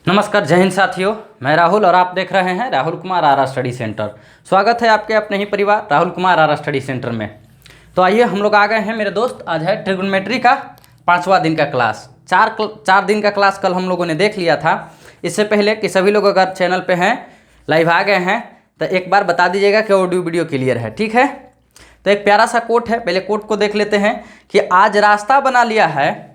नमस्कार, जय हिंद साथियों। मैं राहुल और आप देख रहे हैं राहुल कुमार आरा स्टडी सेंटर। स्वागत है आपके अपने ही परिवार राहुल कुमार आरा स्टडी सेंटर में। तो आइए हम लोग आ गए हैं मेरे दोस्त। आज है ट्रिग्नोमेट्री का 5वां दिन का क्लास। चार दिन का क्लास कल हम लोगों ने देख लिया था। इससे पहले कि सभी लोग अगर चैनल पर हैं, लाइव आ गए हैं, तो एक बार बता दीजिएगा कि ऑडियो वीडियो क्लियर है, ठीक है। तो एक प्यारा सा कोट है, पहले कोट को देख लेते हैं कि आज रास्ता बना लिया है,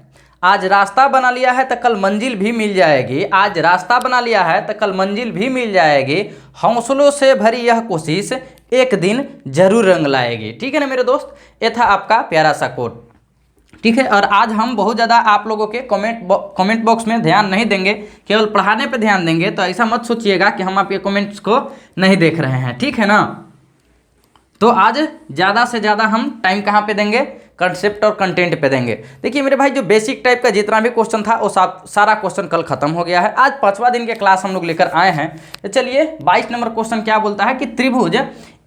आज रास्ता बना लिया है तो कल मंजिल भी मिल जाएगी। आज रास्ता बना लिया है तो कल मंजिल भी मिल जाएगी। हौसलों से भरी यह कोशिश एक दिन जरूर रंग लाएगी। ठीक है ना मेरे दोस्त, ये था आपका प्यारा सा कोट, ठीक है। और आज हम बहुत ज़्यादा आप लोगों के कमेंट बॉक्स में ध्यान नहीं देंगे, केवल पढ़ाने पे ध्यान देंगे। तो ऐसा मत सोचिएगा कि हम आपके कमेंट्स को नहीं देख रहे हैं, ठीक है ना। तो आज ज़्यादा से ज़्यादा हम टाइम कहाँ पे देंगे, कंसेप्ट और कंटेंट पे देंगे। देखिए मेरे भाई, जो बेसिक टाइप का जितना भी क्वेश्चन था वो सारा क्वेश्चन कल खत्म हो गया है। आज 5वां दिन के क्लास हम लोग लेकर आए हैं। तो चलिए 22 नंबर क्वेश्चन क्या बोलता है कि त्रिभुज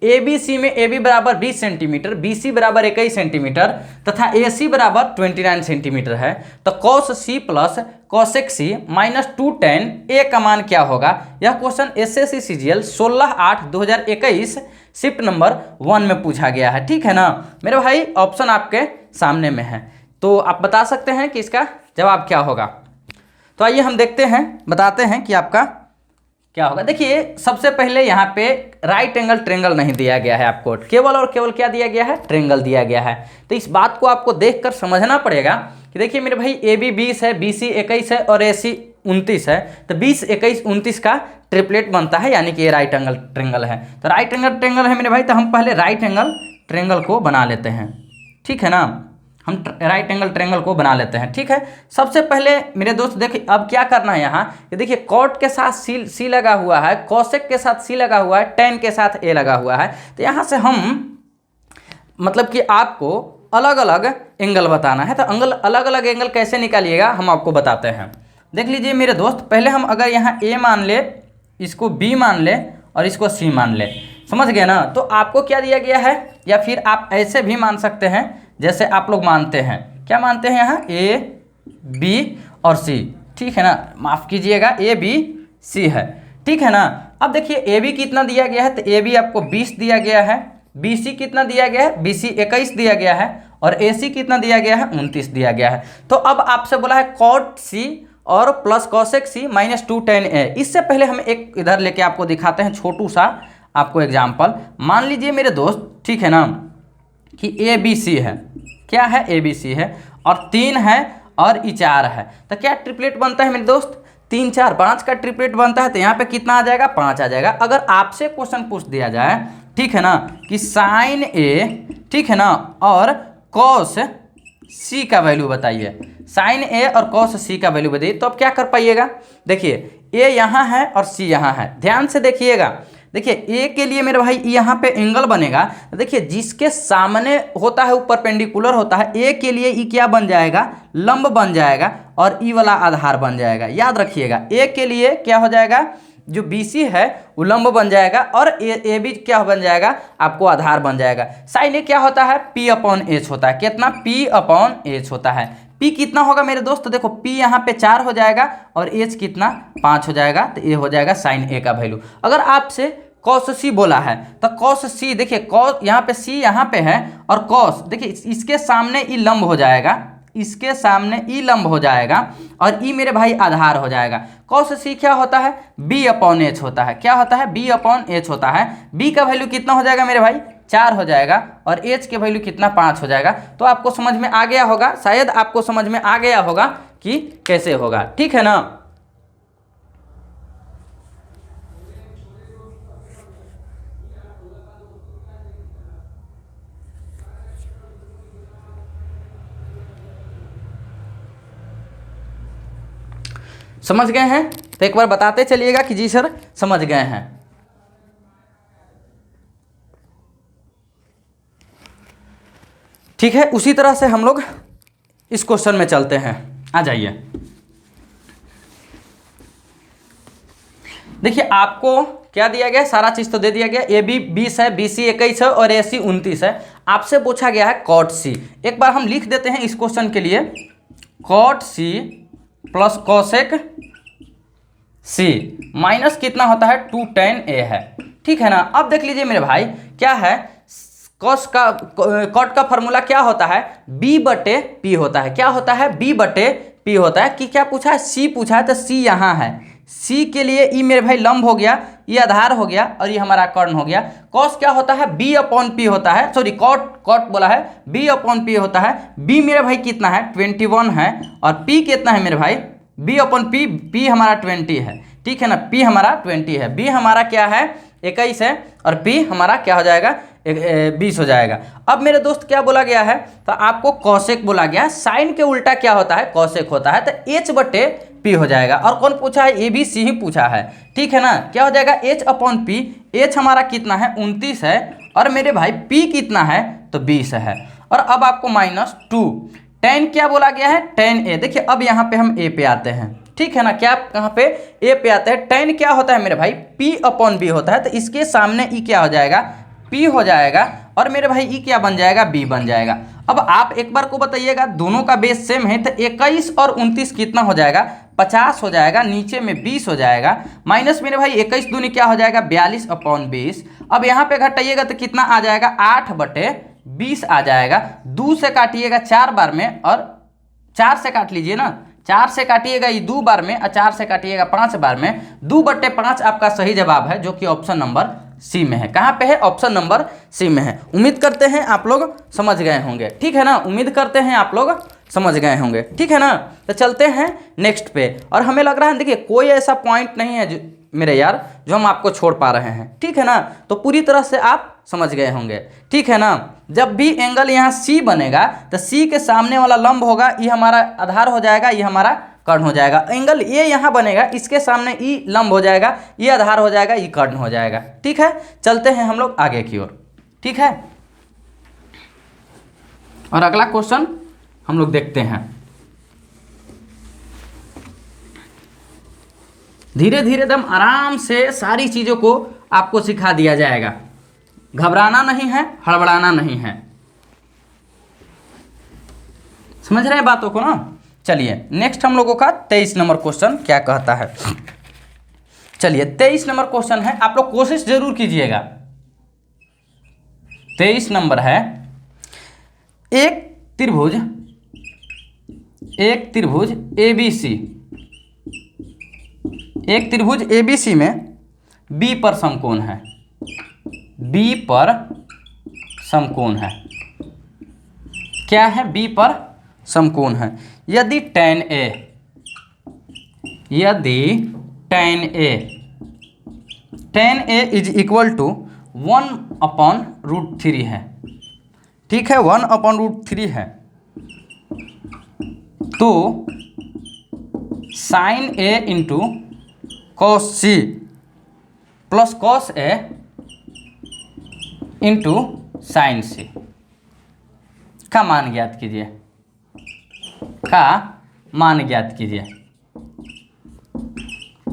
ABC में AB बराबर 20 सेंटीमीटर, BC बराबर 21 सेंटीमीटर तथा AC बराबर 29 सेंटीमीटर है। तो cos C plus cosec C minus 2 tan A का मान क्या होगा। यह question SSC CGL 16/8/2021 shift number 1 में पूछा गया है, ठीक है ना मेरे भाई। ऑप्शन आपके सामने में है, तो आप बता सकते हैं कि इसका जवाब क्या होगा। तो आइए हम देखते हैं, बताते हैं कि आपका क्या होगा। देखिए सबसे पहले यहाँ पे राइट एंगल ट्रेंगल नहीं दिया गया है आपको, केवल और केवल क्या दिया गया है, ट्रेंगल दिया गया है। तो इस बात को आपको देखकर समझना पड़ेगा कि देखिए मेरे भाई AB 20 है, BC 21 है और AC 29 है। तो 20, 21, 29 का ट्रिपलेट बनता है, यानी कि ये राइट एंगल ट्रेंगल है। तो राइट एंगल ट्रेंगल है मेरे भाई, तो हम पहले राइट एंगल ट्रेंगल को बना लेते हैं, ठीक है ना। हम राइट एंगल ट्रेंगल को बना लेते हैं, ठीक है। सबसे पहले मेरे दोस्त देखिए अब क्या करना है यहाँ, ये देखिए कॉट के साथ सी लगा हुआ है, कॉसेक के साथ सी लगा हुआ है, टेन के साथ ए लगा हुआ है। तो यहाँ से हम मतलब कि आपको अलग अलग एंगल बताना है। तो अलग अलग एंगल कैसे निकालिएगा हम आपको बताते हैं। देख लीजिए मेरे दोस्त, पहले हम अगर यहाँ A मान ले, इसको B मान ले और इसको C मान ले, समझ गए ना। तो आपको क्या दिया गया है, या फिर आप ऐसे भी मान सकते हैं जैसे आप लोग मानते हैं। क्या मानते हैं यहाँ, A B और C, ठीक है ना। माफ़ कीजिएगा, A B C है, ठीक है ना। अब देखिए AB कितना दिया गया है, तो AB आपको 20 दिया गया है। BC कितना दिया गया है, BC 21 दिया गया है। और AC कितना दिया गया है, 29 दिया गया है। तो अब आपसे बोला है cot C और plus cosec C minus 2 tan A। इससे पहले हम एक इधर लेके आपको दिखाते हैं छोटू सा आपको एग्जाम्पल। मान लीजिए मेरे दोस्त, ठीक है ना, कि ABC है, क्या है, ABC है और 3 है और ई 4 है। तो क्या ट्रिपलेट बनता है मेरे दोस्त, 3 4 5 का ट्रिपलेट बनता है। तो यहाँ पे कितना आ जाएगा, 5 आ जाएगा। अगर आपसे क्वेश्चन पूछ दिया जाए, ठीक है ना, कि साइन A, ठीक है ना, और कॉस C का वैल्यू बताइए, साइन A और कॉस C का वैल्यू बताइए, तो आप क्या कर पाइएगा। देखिए A यहाँ है और C यहाँ है, ध्यान से देखिएगा। देखिए A के लिए मेरे भाई यहाँ पे एंगल बनेगा। देखिए जिसके सामने होता है वो परपेंडिकुलर होता है, A के लिए E क्या बन जाएगा, लंब बन जाएगा और E वाला आधार बन जाएगा। याद रखिएगा, A के लिए क्या हो जाएगा, जो BC है वो लंब बन जाएगा और AB क्या बन जाएगा, आपको आधार बन जाएगा। साइन A क्या होता है, P/H होता है। कितना, P/H होता है। P कितना होगा मेरे दोस्त, तो देखो P यहाँ पे 4 हो जाएगा और H कितना, 5 हो जाएगा। तो ये हो जाएगा साइन A का वैल्यू। अगर आपसे cos C बोला है तो cos C, देखिए cos यहाँ पे C यहाँ पे है और cos, देखिए इसके सामने E लंब हो जाएगा, इसके सामने E लंब हो जाएगा और E मेरे भाई आधार हो जाएगा। cos C क्या होता है, B/H होता है। क्या होता है, B/H होता है। B का वैल्यू कितना हो जाएगा मेरे भाई, 4 हो जाएगा और H के वैल्यू कितना, 5 हो जाएगा। तो आपको समझ में आ गया होगा, शायद आपको समझ में आ गया होगा कि कैसे होगा, ठीक है ना। समझ गए हैं, तो एक बार बताते चलिएगा कि जी सर समझ गए हैं। ठीक है, उसी तरह से हम लोग इस क्वेश्चन में चलते हैं। आ जाइए, देखिए आपको क्या दिया गया, सारा चीज तो दे दिया गया। AB 20 है, BC 21 है और AC 29 है। आपसे पूछा गया है cot C। एक बार हम लिख देते हैं इस क्वेश्चन के लिए, cot C प्लस cosec सी माइनस कितना होता है 2 tan a है। ठीक है ना। अब देख लीजिए मेरे भाई क्या है, कॉस का कॉट का फॉर्मूला क्या होता है, b बटे p होता है। क्या होता है, b बटे p होता है। कि क्या पूछा है, c पूछा है, तो c यहाँ है। c के लिए ई मेरे भाई लंब हो गया, ये आधार हो गया और ये हमारा कर्ण हो गया। कॉस क्या होता है, b अपॉन p होता है, सॉरी कॉट बोला है, b अपॉन p होता है। b मेरे भाई कितना है 21 है और p कितना है मेरे भाई, b अपॉन p हमारा 20 है। ठीक है ना, p हमारा 20 है, b हमारा क्या है 21 है और p हमारा क्या हो जाएगा 20 हो जाएगा। अब मेरे दोस्त क्या बोला गया है, तो आपको कॉसेक बोला गया है। साइन के उल्टा क्या होता है, कॉसेक होता है, तो h बटे p हो जाएगा। और कौन पूछा है, ए बी सी ही पूछा है। ठीक है ना, क्या हो जाएगा h अपॉन p, h हमारा कितना है 29 है और मेरे भाई p कितना है तो 20 है। और अब आपको -2 tan क्या बोला गया है, tan a। देखिए अब यहाँ पे हम a पे आते हैं। ठीक है ना, क्या कहाँ पे a पे आते हैं। tan क्या होता है मेरे भाई, p अपॉन b होता है, तो इसके सामने e क्या हो जाएगा, p हो जाएगा और मेरे भाई e क्या बन जाएगा, b बन जाएगा। अब आप एक बार को बताइएगा, दोनों का बेस सेम है, तो 21 और 29 कितना हो जाएगा, 50 हो जाएगा, नीचे में 20 हो जाएगा, माइनस मेरे भाई 21 दूनी क्या हो जाएगा 42 अपॉन 20। अब यहाँ पे घटाइएगा तो कितना आ जाएगा 8 बटे 20 आ जाएगा। 2 से काटिएगा 4 बार में और 4 से काट लीजिए ना, 4 से काटिएगा ये 2 बार में और 4 से काटिएगा 5 बार में। 2 बटे 5 आपका सही जवाब है, जो कि ऑप्शन नंबर सी में है। कहाँ पे है, ऑप्शन नंबर सी में है। उम्मीद करते हैं आप लोग समझ गए होंगे। ठीक है ना, उम्मीद करते हैं आप लोग समझ गए होंगे। ठीक है ना, तो चलते हैं नेक्स्ट पे। और हमें लग रहा है देखिए कोई ऐसा पॉइंट नहीं है जो मेरे यार जो हम आपको छोड़ पा रहे हैं। ठीक है ना, तो पूरी तरह से आप समझ गए होंगे। ठीक है ना, जब भी एंगल यहाँ सी बनेगा तो सी के सामने वाला लंब होगा, ये हमारा आधार हो जाएगा, ये हमारा कर्ण हो जाएगा। एंगल ये यहाँ बनेगा, इसके सामने ई लंब हो जाएगा, ये आधार हो जाएगा, ये कर्ण हो जाएगा। ठीक है, चलते हैं हम लोग आगे की ओर। ठीक है, और अगला क्वेश्चन हम लोग देखते हैं। धीरे धीरे एकदम आराम से सारी चीज़ों को आपको सिखा दिया जाएगा। घबराना नहीं है, हड़बड़ाना नहीं है। समझ रहे हैं बातों को ना। चलिए नेक्स्ट हम लोगों का 23 नंबर क्वेश्चन क्या कहता है। चलिए 23 नंबर क्वेश्चन है, आप लोग कोशिश जरूर कीजिएगा। 23 नंबर है, एक त्रिभुज ABC, एक त्रिभुज ABC में B पर समकोण है, B पर समकोण है। क्या है, B पर समकोण है। यदि tan A is equal to 1/√3 है। ठीक है, 1/√3 है, तो sin A into cos C plus cos A into sin C का मान ज्ञात कीजिए, का मान ज्ञात कीजिए,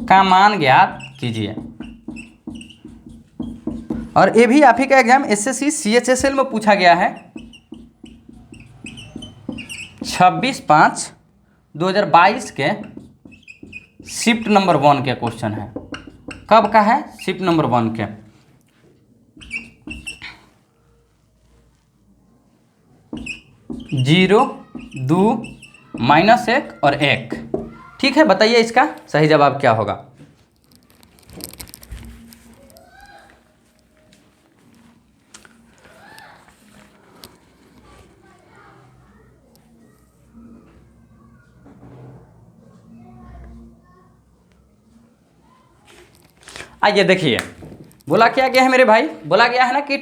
का मान ज्ञात कीजिए। और ये भी आप ही का एग्जाम SSC CHSL में पूछा गया है। 26/5/2022 के शिफ्ट नंबर 1 के क्वेश्चन है। कब का है, शिफ्ट नंबर 1 के। जीरो, 2, -1 और 1। ठीक है, बताइए इसका सही जवाब क्या होगा। आइए देखिए, बोला क्या गया है मेरे भाई, बोला गया है ना कि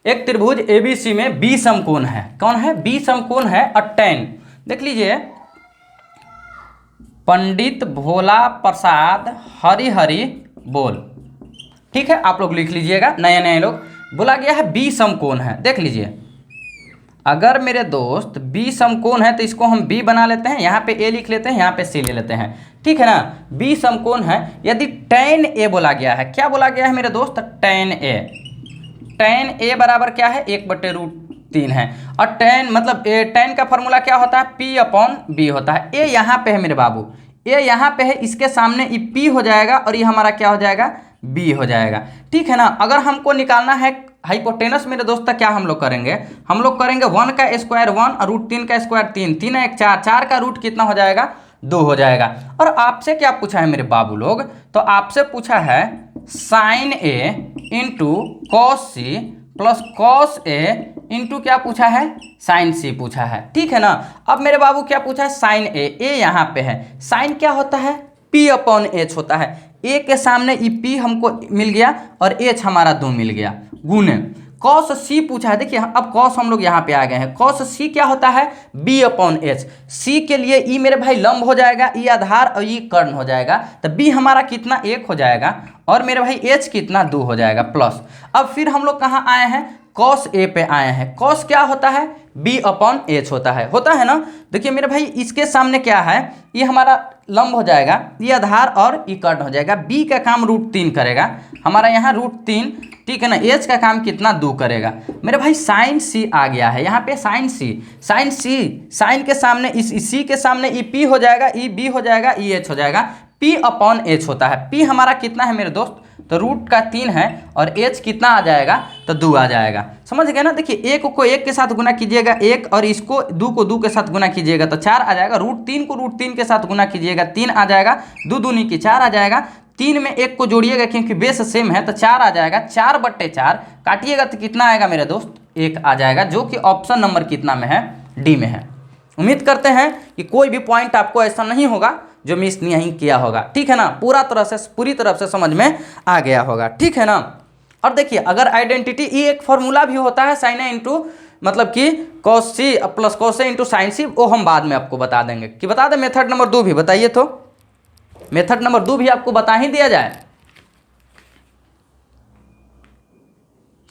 एक त्रिभुज ABC में B समकोण है। कौन है, B समकोण है और tan। देख लीजिए, पंडित भोला प्रसाद हरि बोल। ठीक है, आप लोग लिख लीजिएगा, नए नए लोग। बोला गया है B समकोण है। देख लीजिए, अगर मेरे दोस्त B समकोण है तो इसको हम B बना लेते हैं, यहाँ पे A लिख लेते हैं, यहाँ पे C ले लेते हैं। ठीक है ना, B समकोण है। यदि tan A बोला गया है, क्या बोला गया है मेरे दोस्त, tan A बराबर क्या है, 1/√3 है। और tan मतलब tan का फॉर्मूला क्या होता है, P/B होता है। A यहाँ पे है मेरे बाबू, ए यहाँ पे है, इसके सामने ये पी हो जाएगा और ये हमारा क्या हो जाएगा, बी हो जाएगा। ठीक है ना। अगर हमको निकालना है हाइपोटेनस मेरे दोस्त, क्या हम लोग करेंगे, हम लोग करेंगे 1 का स्क्वायर 1 और रूट 3 का स्क्वायर 3, 3 1 4, 4 का रूट कितना हो जाएगा, 2 हो जाएगा। और आपसे क्या पूछा है मेरे बाबू लोग, तो आपसे पूछा है sine A into cos C plus cos A into क्या पूछा है, साइन सी पूछा है। ठीक है ना। अब मेरे बाबू क्या पूछा है, साइन ए यहाँ पे है, साइन क्या होता है, पी अपॉन एच होता है। ए के सामने ई पी हमको मिल गया और एच हमारा 2 मिल गया, गुने कॉस सी पूछा है। देखिए अब कॉस हम लोग यहाँ पे आ गए हैं, कॉस सी क्या होता है, बी अपॉन एच। सी के लिए ई मेरे भाई लंब हो जाएगा, ई आधार और ई कर्ण हो जाएगा, तो बी हमारा कितना 1 हो जाएगा और मेरे भाई एच कितना 2 हो जाएगा प्लस। अब फिर हम लोग कहाँ आए हैं, कॉस ए पे आए हैं। कॉस क्या होता है, बी अपॉन एच होता है ना। देखिए मेरे भाई इसके सामने क्या है, ये हमारा लंब हो जाएगा, ये आधार और ये कर्ण हो जाएगा। बी का काम रूट 3 करेगा, हमारा यहाँ रूट 3, ठीक है ना। एच का काम कितना 2 करेगा। मेरे भाई साइन सी आ गया है यहाँ पे, साइन सी, साइन के सामने इस सी के सामने ई पी हो जाएगा, ई बी हो जाएगा, ई एच हो जाएगा, पी अपॉन एच होता है। पी हमारा कितना है मेरे दोस्त, तो रूट का 3 है और एच कितना आ जाएगा, तो 2 आ जाएगा। समझ गए ना। देखिए 1 को 1 के साथ गुना कीजिएगा 1 और इसको 2 को 2 के साथ गुना कीजिएगा तो 4 आ जाएगा। रूट 3 को रूट 3 के साथ गुना कीजिएगा 3 आ जाएगा, 2 दूनी की 4 आ जाएगा। 3 में 1 को जोड़िएगा क्योंकि बेस सेम है तो 4 आ जाएगा, 4/4 काटिएगा तो कितना आएगा मेरे दोस्त, 1 आ जाएगा, जो कि ऑप्शन नंबर कितना में है, डी में है। उम्मीद करते हैं कि कोई भी पॉइंट आपको ऐसा नहीं होगा जो मिस नहीं किया होगा। ठीक है ना। पूरी तरह से समझ में आ गया होगा। ठीक है ना। और देखिए अगर आइडेंटिटी ये एक फॉर्मूला भी होता है साइन ए इंटू मतलब कि cos C plus cos A into sine सी, वो हम बाद में आपको बता देंगे। कि बता दें मेथड नंबर 2 भी बताइए, तो मेथड नंबर 2 भी आपको बता ही दिया जाए।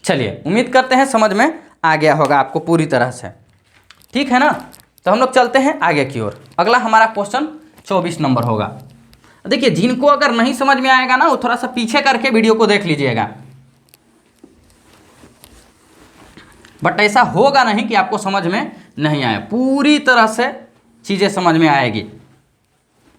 चलिए उम्मीद करते हैं समझ में आ गया होगा आपको पूरी तरह से। ठीक है ना। तो हम लोग चलते हैं आगे की ओर। अगला हमारा क्वेश्चन 24 नंबर होगा। देखिए जिनको अगर नहीं समझ में आएगा ना, वो थोड़ा सा पीछे करके वीडियो को देख लीजिएगा, बट ऐसा होगा नहीं कि आपको समझ में नहीं आए, पूरी तरह से चीज़ें समझ में आएगी।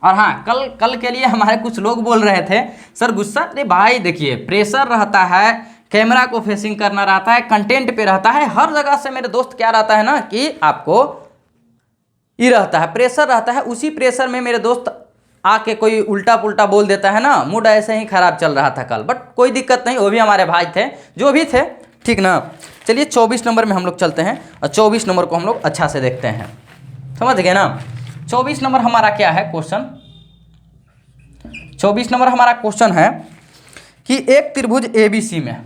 और हाँ, कल के लिए हमारे कुछ लोग बोल रहे थे सर गुस्सा, अरे भाई देखिए प्रेशर रहता है, कैमरा को फेसिंग करना रहता है, कंटेंट पे रहता है, हर जगह से मेरे दोस्त क्या रहता है ना कि आपको ये रहता है, प्रेशर रहता है। उसी प्रेशर में मेरे दोस्त आके कोई उल्टा पुल्टा बोल देता है ना, मूड ऐसे ही खराब चल रहा था कल, बट कोई दिक्कत नहीं, वो भी हमारे भाई थे जो भी थे। ठीक ना। चलिए 24 नंबर में हम लोग चलते हैं और 24 नंबर को हम लोग अच्छा से देखते हैं। समझ गए ना। 24 नंबर हमारा क्या है क्वेश्चन, 24 नंबर हमारा क्वेश्चन है कि एक त्रिभुज ABC में,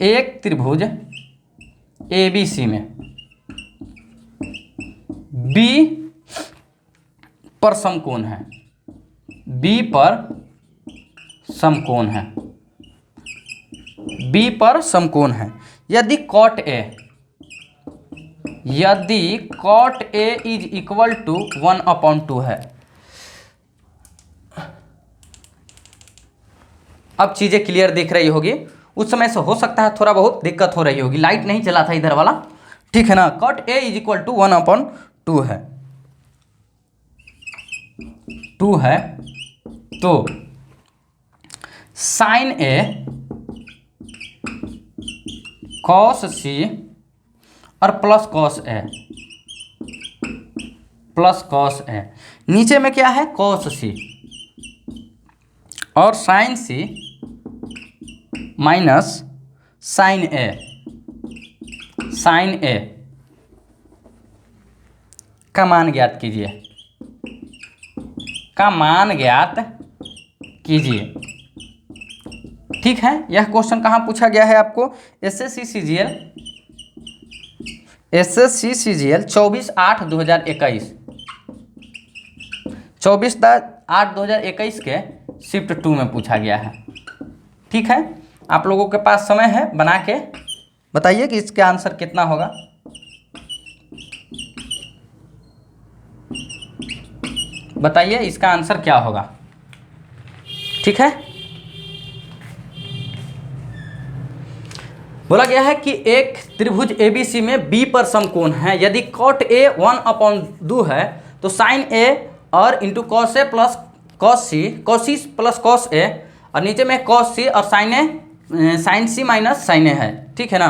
एक त्रिभुज ABC में B पर समकोण है, B पर समकोण है, B पर समकोण है। यदि cot A is equal to 1/2 है। अब चीजें क्लियर दिख रही होगी, उस समय से हो सकता है थोड़ा बहुत दिक्कत हो रही होगी, लाइट नहीं चला था इधर वाला। ठीक है ना। cot A is equal to 1/2 है, 2 है, तो साइन A cos C और प्लस cos A, नीचे में क्या है cos C और sine C minus sine A का मान ज्ञात कीजिए, ठीक है। यह क्वेश्चन कहाँ पूछा गया है आपको, SSC CGL 24/8/2021, 24/8/2021 के शिफ्ट 2 में पूछा गया है। ठीक है। आप लोगों के पास समय है, बना के बताइए कि इसका आंसर कितना होगा। बताइए इसका आंसर क्या होगा। ठीक है। बोला गया है कि एक त्रिभुज ABC में B पर समकोण है, यदि cot A 1/2 है तो sin A और into cos A plus cos C, cos C plus cos ए, और नीचे में कॉस सी और साइन ए, साइन सी माइनस साइन ए है, ठीक है ना।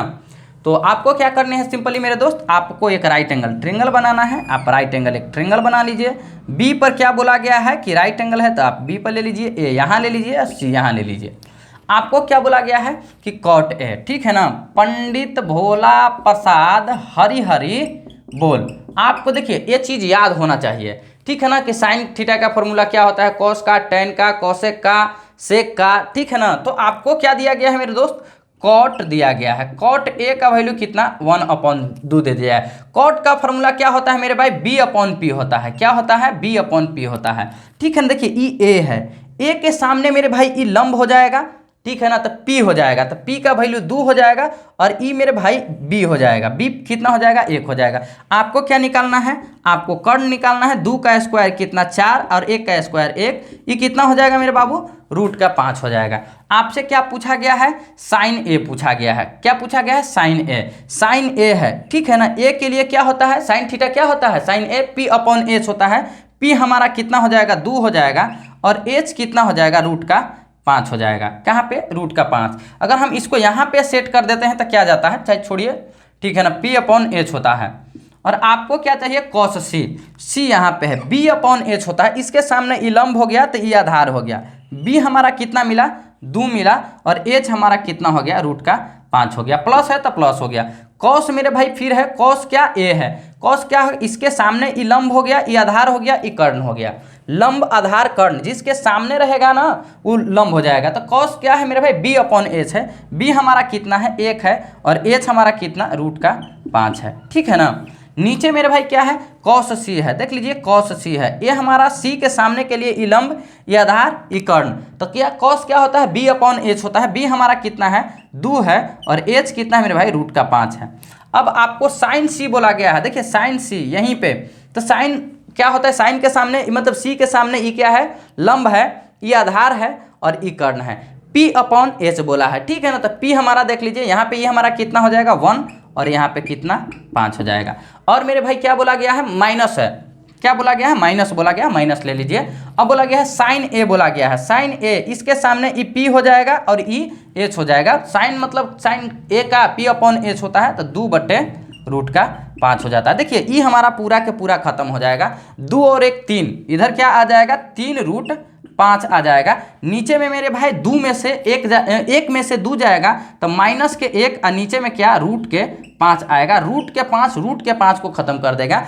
तो आपको क्या करने हैं सिंपली मेरे दोस्त, आपको एक राइट एंगल ट्रिंगल बनाना है। आप राइट एंगल एक ट्रिंगल बना लीजिए। बी पर क्या बोला गया है कि राइट एंगल है, तो आप बी पर ले लीजिए, ए यहाँ ले लीजिए और सी यहाँ ले लीजिए। आपको क्या बोला गया है कि कॉट ए, ठीक है ना। पंडित भोला प्रसाद हरि हरि बोल। आपको देखिए ये चीज़ याद होना चाहिए, ठीक है ना, कि साइन थीटा का फॉर्मूला क्या होता है, कॉस का, टेन का, कॉसेक का, सेक का, ठीक है ना। तो आपको क्या दिया गया है मेरे दोस्त, कॉट दिया गया है। कॉट ए का वैल्यू कितना, 1/2 दे दिया है। कॉट का फॉर्मूला क्या होता है मेरे भाई, B/P होता है। क्या होता है, B/P होता है, ठीक है ना। देखिए ई ए है, ए के सामने मेरे भाई ई लंब हो जाएगा, ठीक है ना, तो P हो जाएगा, तो P का वैल्यू 2 हो जाएगा, और E मेरे भाई B हो जाएगा। B कितना हो जाएगा, 1 हो जाएगा। आपको क्या निकालना है, आपको कर्ण निकालना है। 2 का स्क्वायर कितना, 4, और 1 का स्क्वायर 1, ये कितना हो जाएगा मेरे बाबू, √5 हो जाएगा। आपसे क्या पूछा गया है, साइन ए पूछा गया है। क्या पूछा गया है, साइन ए। साइन ए है, ठीक है ना। ए के लिए क्या होता है, साइन थीटा क्या होता है, साइन ए P/H होता है। P हमारा कितना हो जाएगा, 2 हो जाएगा, और H कितना हो जाएगा, √5 हो जाएगा। कहाँ पे, √5। अगर हम इसको यहाँ पे सेट कर देते हैं तो क्या जाता है, चाहे छोड़िए, ठीक है ना, P/H होता है। और आपको क्या चाहिए, कॉस सी, सी यहाँ पे है, B/H होता है। इसके सामने ई लंब हो गया तो ई आधार हो गया। B हमारा कितना मिला, 2 मिला, और H हमारा कितना हो गया, √5 हो गया। प्लस है तो प्लस हो गया। कॉस मेरे भाई फिर है, कॉस क्या, ए है। कॉस क्या है, इसके सामने ई लंब हो गया, ई आधार हो गया, ई कर्ण हो गया। लंब आधार कर्ण जिसके सामने रहेगा ना वो लंब हो जाएगा। तो कॉस क्या है मेरे भाई, B/H है। B हमारा कितना है, 1 है, और H हमारा कितना, √5 है, ठीक है ना। नीचे मेरे भाई क्या है, कॉस सी है, देख लीजिए कॉस सी है। ये हमारा सी के सामने के लिए ई लंब, ये आधार, ई कर्ण। तो क्या कॉस क्या होता है, B/H होता है। B हमारा कितना है, 2 है, और H कितना है मेरे भाई, √5 है। अब आपको साइन सी बोला गया है, देखिए साइन सी यहीं पे। तो साइन क्या होता है, साइन के सामने मतलब सी के सामने ई क्या है, लंब है, ई आधार है, और ई कर्ण है। P/H बोला है, ठीक है ना। तो P हमारा देख लीजिए यहाँ पे, ये हमारा कितना हो जाएगा, 1, और यहाँ पे कितना, 5 हो जाएगा। और मेरे भाई क्या बोला गया है, माइनस है। क्या बोला गया है, माइनस बोला गया, माइनस ले लीजिए। अब बोला गया है साइन ए बोला गया है। साइन ए, इसके सामने ई P हो जाएगा और ई H हो जाएगा। साइन मतलब साइन ए का P/H होता है, तो 2/√5 हो जाता है। देखिए ई हमारा पूरा के पूरा खत्म हो जाएगा। 2 और 1 3, इधर क्या आ जाएगा, 3√5 आ जाएगा। नीचे में मेरे भाई 2 में से 1 में से 2 जाएगा, तो माइनस के 1, और नीचे में क्या, √5 आएगा। √5 को खत्म कर देगा।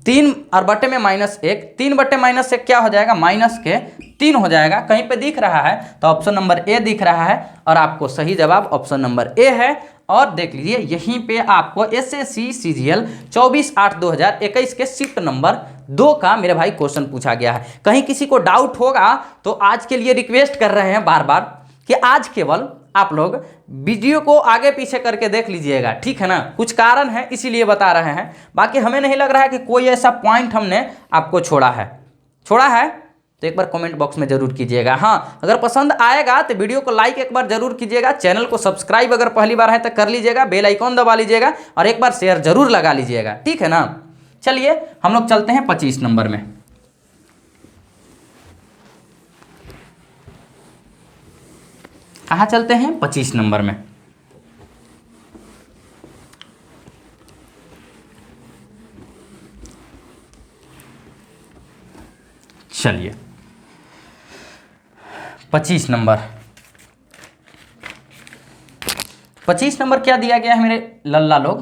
3 और बटे में -1, 3 बटे -1 क्या हो जाएगा, -3 हो जाएगा। कहीं पे दिख रहा है तो ऑप्शन नंबर ए दिख रहा है, और आपको सही जवाब ऑप्शन नंबर ए है। और देख लीजिए यहीं पे आपको SSC CGL 24/8/2021 के शिफ्ट नंबर 2 का मेरे भाई क्वेश्चन पूछा गया है। कहीं किसी को डाउट होगा तो आज के लिए रिक्वेस्ट कर रहे हैं बार बार कि आज केवल आप लोग वीडियो को आगे पीछे करके देख लीजिएगा, ठीक है ना। कुछ कारण है इसीलिए बता रहे हैं, बाकी हमें नहीं लग रहा है कि कोई ऐसा पॉइंट हमने आपको छोड़ा है तो एक बार कमेंट बॉक्स में जरूर कीजिएगा। हाँ, अगर पसंद आएगा तो वीडियो को लाइक एक बार जरूर कीजिएगा। चैनल को सब्सक्राइब अगर पहली बार है तो कर लीजिएगा, बेल आइकॉन दबा लीजिएगा, और एक बार शेयर जरूर लगा लीजिएगा, ठीक है ना। चलिए हम लोग चलते हैं 25 नंबर में। कहाँ चलते हैं, 25 नंबर में। चलिए 25 नंबर क्या दिया गया है मेरे लल्ला लोग।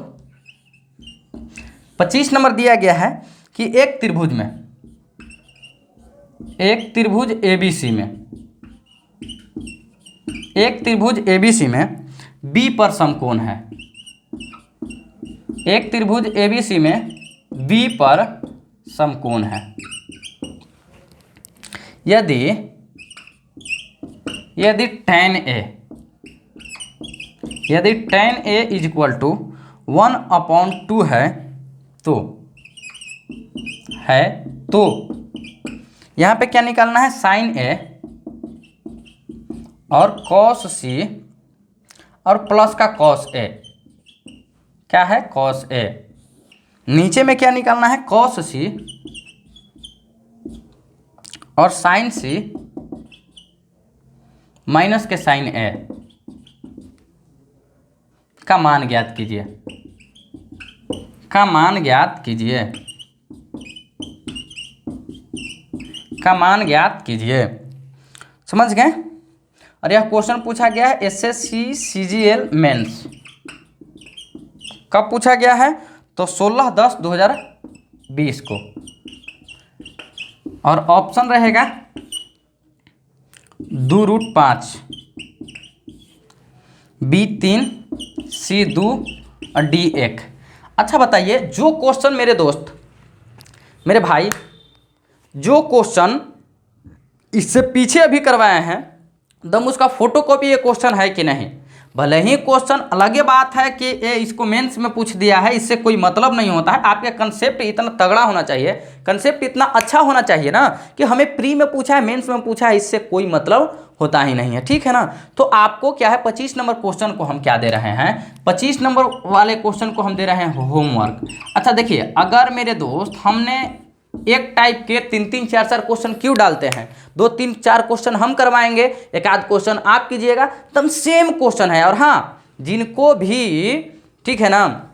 25 नंबर दिया गया है कि एक त्रिभुज ABC में B पर समकोण है। एक त्रिभुज ABC में B पर समकोण है। यदि tan A is equal to 1/2 है तो यहाँ पे क्या निकालना है, sin A और cos C और प्लस का cos A। क्या है, cos A। नीचे में क्या निकालना है, cos C और साइन सी माइनस के साइन ए का मान ज्ञात कीजिए, का मान ज्ञात कीजिए, का मान ज्ञात कीजिए। समझ गए। और यह क्वेश्चन पूछा गया है एसएससी सीजीएल मेंस। कब पूछा गया है? तो 16/10/2020 को। और ऑप्शन रहेगा 2√5, B3, C2 और D1। अच्छा बताइए, जो क्वेश्चन मेरे दोस्त, मेरे भाई, जो क्वेश्चन इससे पीछे अभी करवाए हैं दम उसका फोटोकॉपी ये क्वेश्चन है कि नहीं? भले ही क्वेश्चन अलग बात है कि ये इसको मेंस में पूछ दिया है, इससे कोई मतलब नहीं होता है। आपका कंसेप्ट इतना तगड़ा होना चाहिए, कंसेप्ट इतना अच्छा होना चाहिए ना कि हमें प्री में पूछा है, मेंस में पूछा है, इससे कोई मतलब होता ही नहीं है। ठीक है ना। तो आपको क्या है, 25 नंबर क्वेश्चन को हम क्या दे रहे हैं, 25 नंबर वाले क्वेश्चन को हम दे रहे हैं होमवर्क। अच्छा देखिए, अगर मेरे दोस्त हमने एक टाइप के 3-3, 4-4 क्वेश्चन क्यों डालते हैं? 2-3, 4 क्वेश्चन हम करवाएंगे, एक आध क्वेश्चन आप कीजिएगा, तब सेम क्वेश्चन है। और हाँ, जिनको भी, ठीक है ना,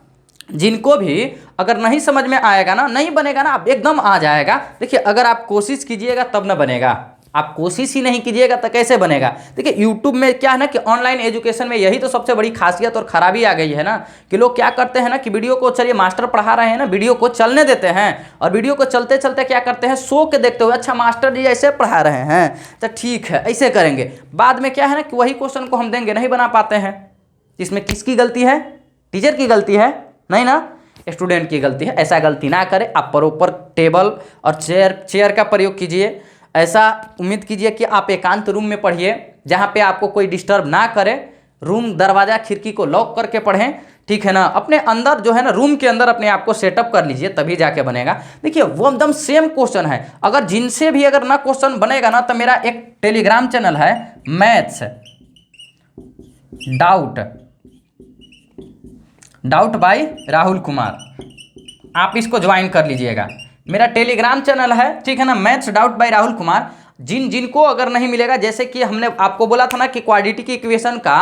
जिनको भी अगर नहीं समझ में आएगा ना, नहीं बनेगा ना, आप एकदम आ जाएगा। देखिए, अगर आप कोशिश कीजिएगा तब ना बनेगा, आप कोशिश ही नहीं कीजिएगा तो कैसे बनेगा? देखिए, यूट्यूब में क्या है ना कि ऑनलाइन एजुकेशन में यही तो सबसे बड़ी खासियत और खराबी आ गई है ना कि लोग क्या करते हैं ना कि वीडियो को, चलिए मास्टर पढ़ा रहे हैं ना, वीडियो को चलने देते हैं और वीडियो को चलते चलते क्या करते हैं, शो के देखते हुए, अच्छा मास्टर जी ऐसे पढ़ा रहे हैं तो ठीक है ऐसे करेंगे। बाद में क्या है ना कि वही क्वेश्चन को हम देंगे, नहीं बना पाते हैं। इसमें किसकी गलती है? टीचर की गलती है? नहीं ना, स्टूडेंट की गलती है। ऐसा गलती ना करें, आप प्रॉपर टेबल और चेयर का प्रयोग कीजिए। ऐसा उम्मीद कीजिए कि आप एकांत रूम में पढ़िए जहाँ पे आपको कोई डिस्टर्ब ना करे। रूम दरवाज़ा खिड़की को लॉक करके पढ़ें, ठीक है ना। अपने अंदर जो है ना, रूम के अंदर अपने आप को सेटअप कर लीजिए, तभी जाके बनेगा। देखिए, वो एकदम सेम क्वेश्चन है। अगर जिनसे भी अगर ना क्वेश्चन बनेगा ना, तो मेरा एक टेलीग्राम चैनल है, maths doubt by Rahul Kumar, आप इसको ज्वाइन कर लीजिएगा। मेरा टेलीग्राम चैनल है, ठीक है ना, maths doubt by Rahul Kumar. जिनको अगर नहीं मिलेगा, जैसे कि हमने आपको बोला था ना कि क्वाड्रेटिक इक्वेशन का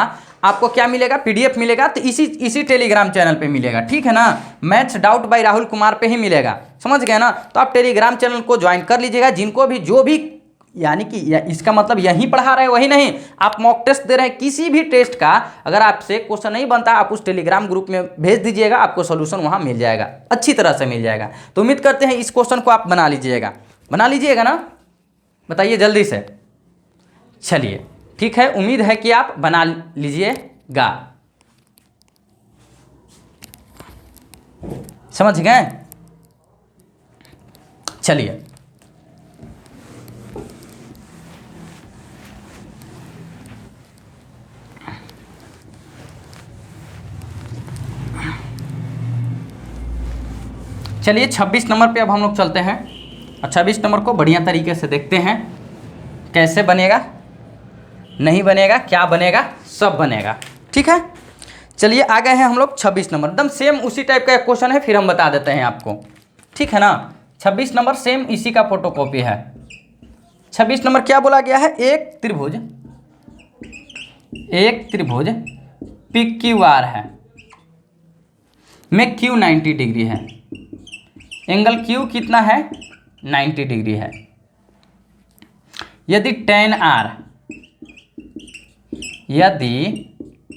आपको क्या मिलेगा, पीडीएफ मिलेगा, तो इसी टेलीग्राम चैनल पे मिलेगा, ठीक है ना। Maths doubt by Rahul Kumar पे ही मिलेगा, समझ गए ना। तो आप टेलीग्राम चैनल को ज्वाइन कर लीजिएगा। जिनको भी, जो भी, यानी कि इसका मतलब यहीं पढ़ा रहे वही नहीं, आप मॉक टेस्ट दे रहे हैं, किसी भी टेस्ट का अगर आपसे क्वेश्चन नहीं बनता, आप उस टेलीग्राम ग्रुप में भेज दीजिएगा, आपको सोल्यूशन वहां मिल जाएगा, अच्छी तरह से मिल जाएगा। तो उम्मीद करते हैं इस क्वेश्चन को आप बना लीजिएगा ना, बताइए जल्दी से। चलिए ठीक है, उम्मीद है कि आप बना लीजिएगा। समझ गए? चलिए, चलिए 26 नंबर पे अब हम लोग चलते हैं। और 26 नंबर को बढ़िया तरीके से देखते हैं, कैसे बनेगा, नहीं बनेगा, क्या बनेगा, सब बनेगा, ठीक है। चलिए आ गए हैं हम लोग 26 नंबर, एकदम सेम उसी टाइप का एक क्वेश्चन है, फिर हम बता देते हैं आपको, ठीक है ना। 26 नंबर सेम इसी का फोटोकॉपी है। 26 नंबर क्या बोला गया है, एक त्रिभुज पी क्यू आर है, में क्यू 90 डिग्री है, एंगल क्यू कितना है, 90 डिग्री है। यदि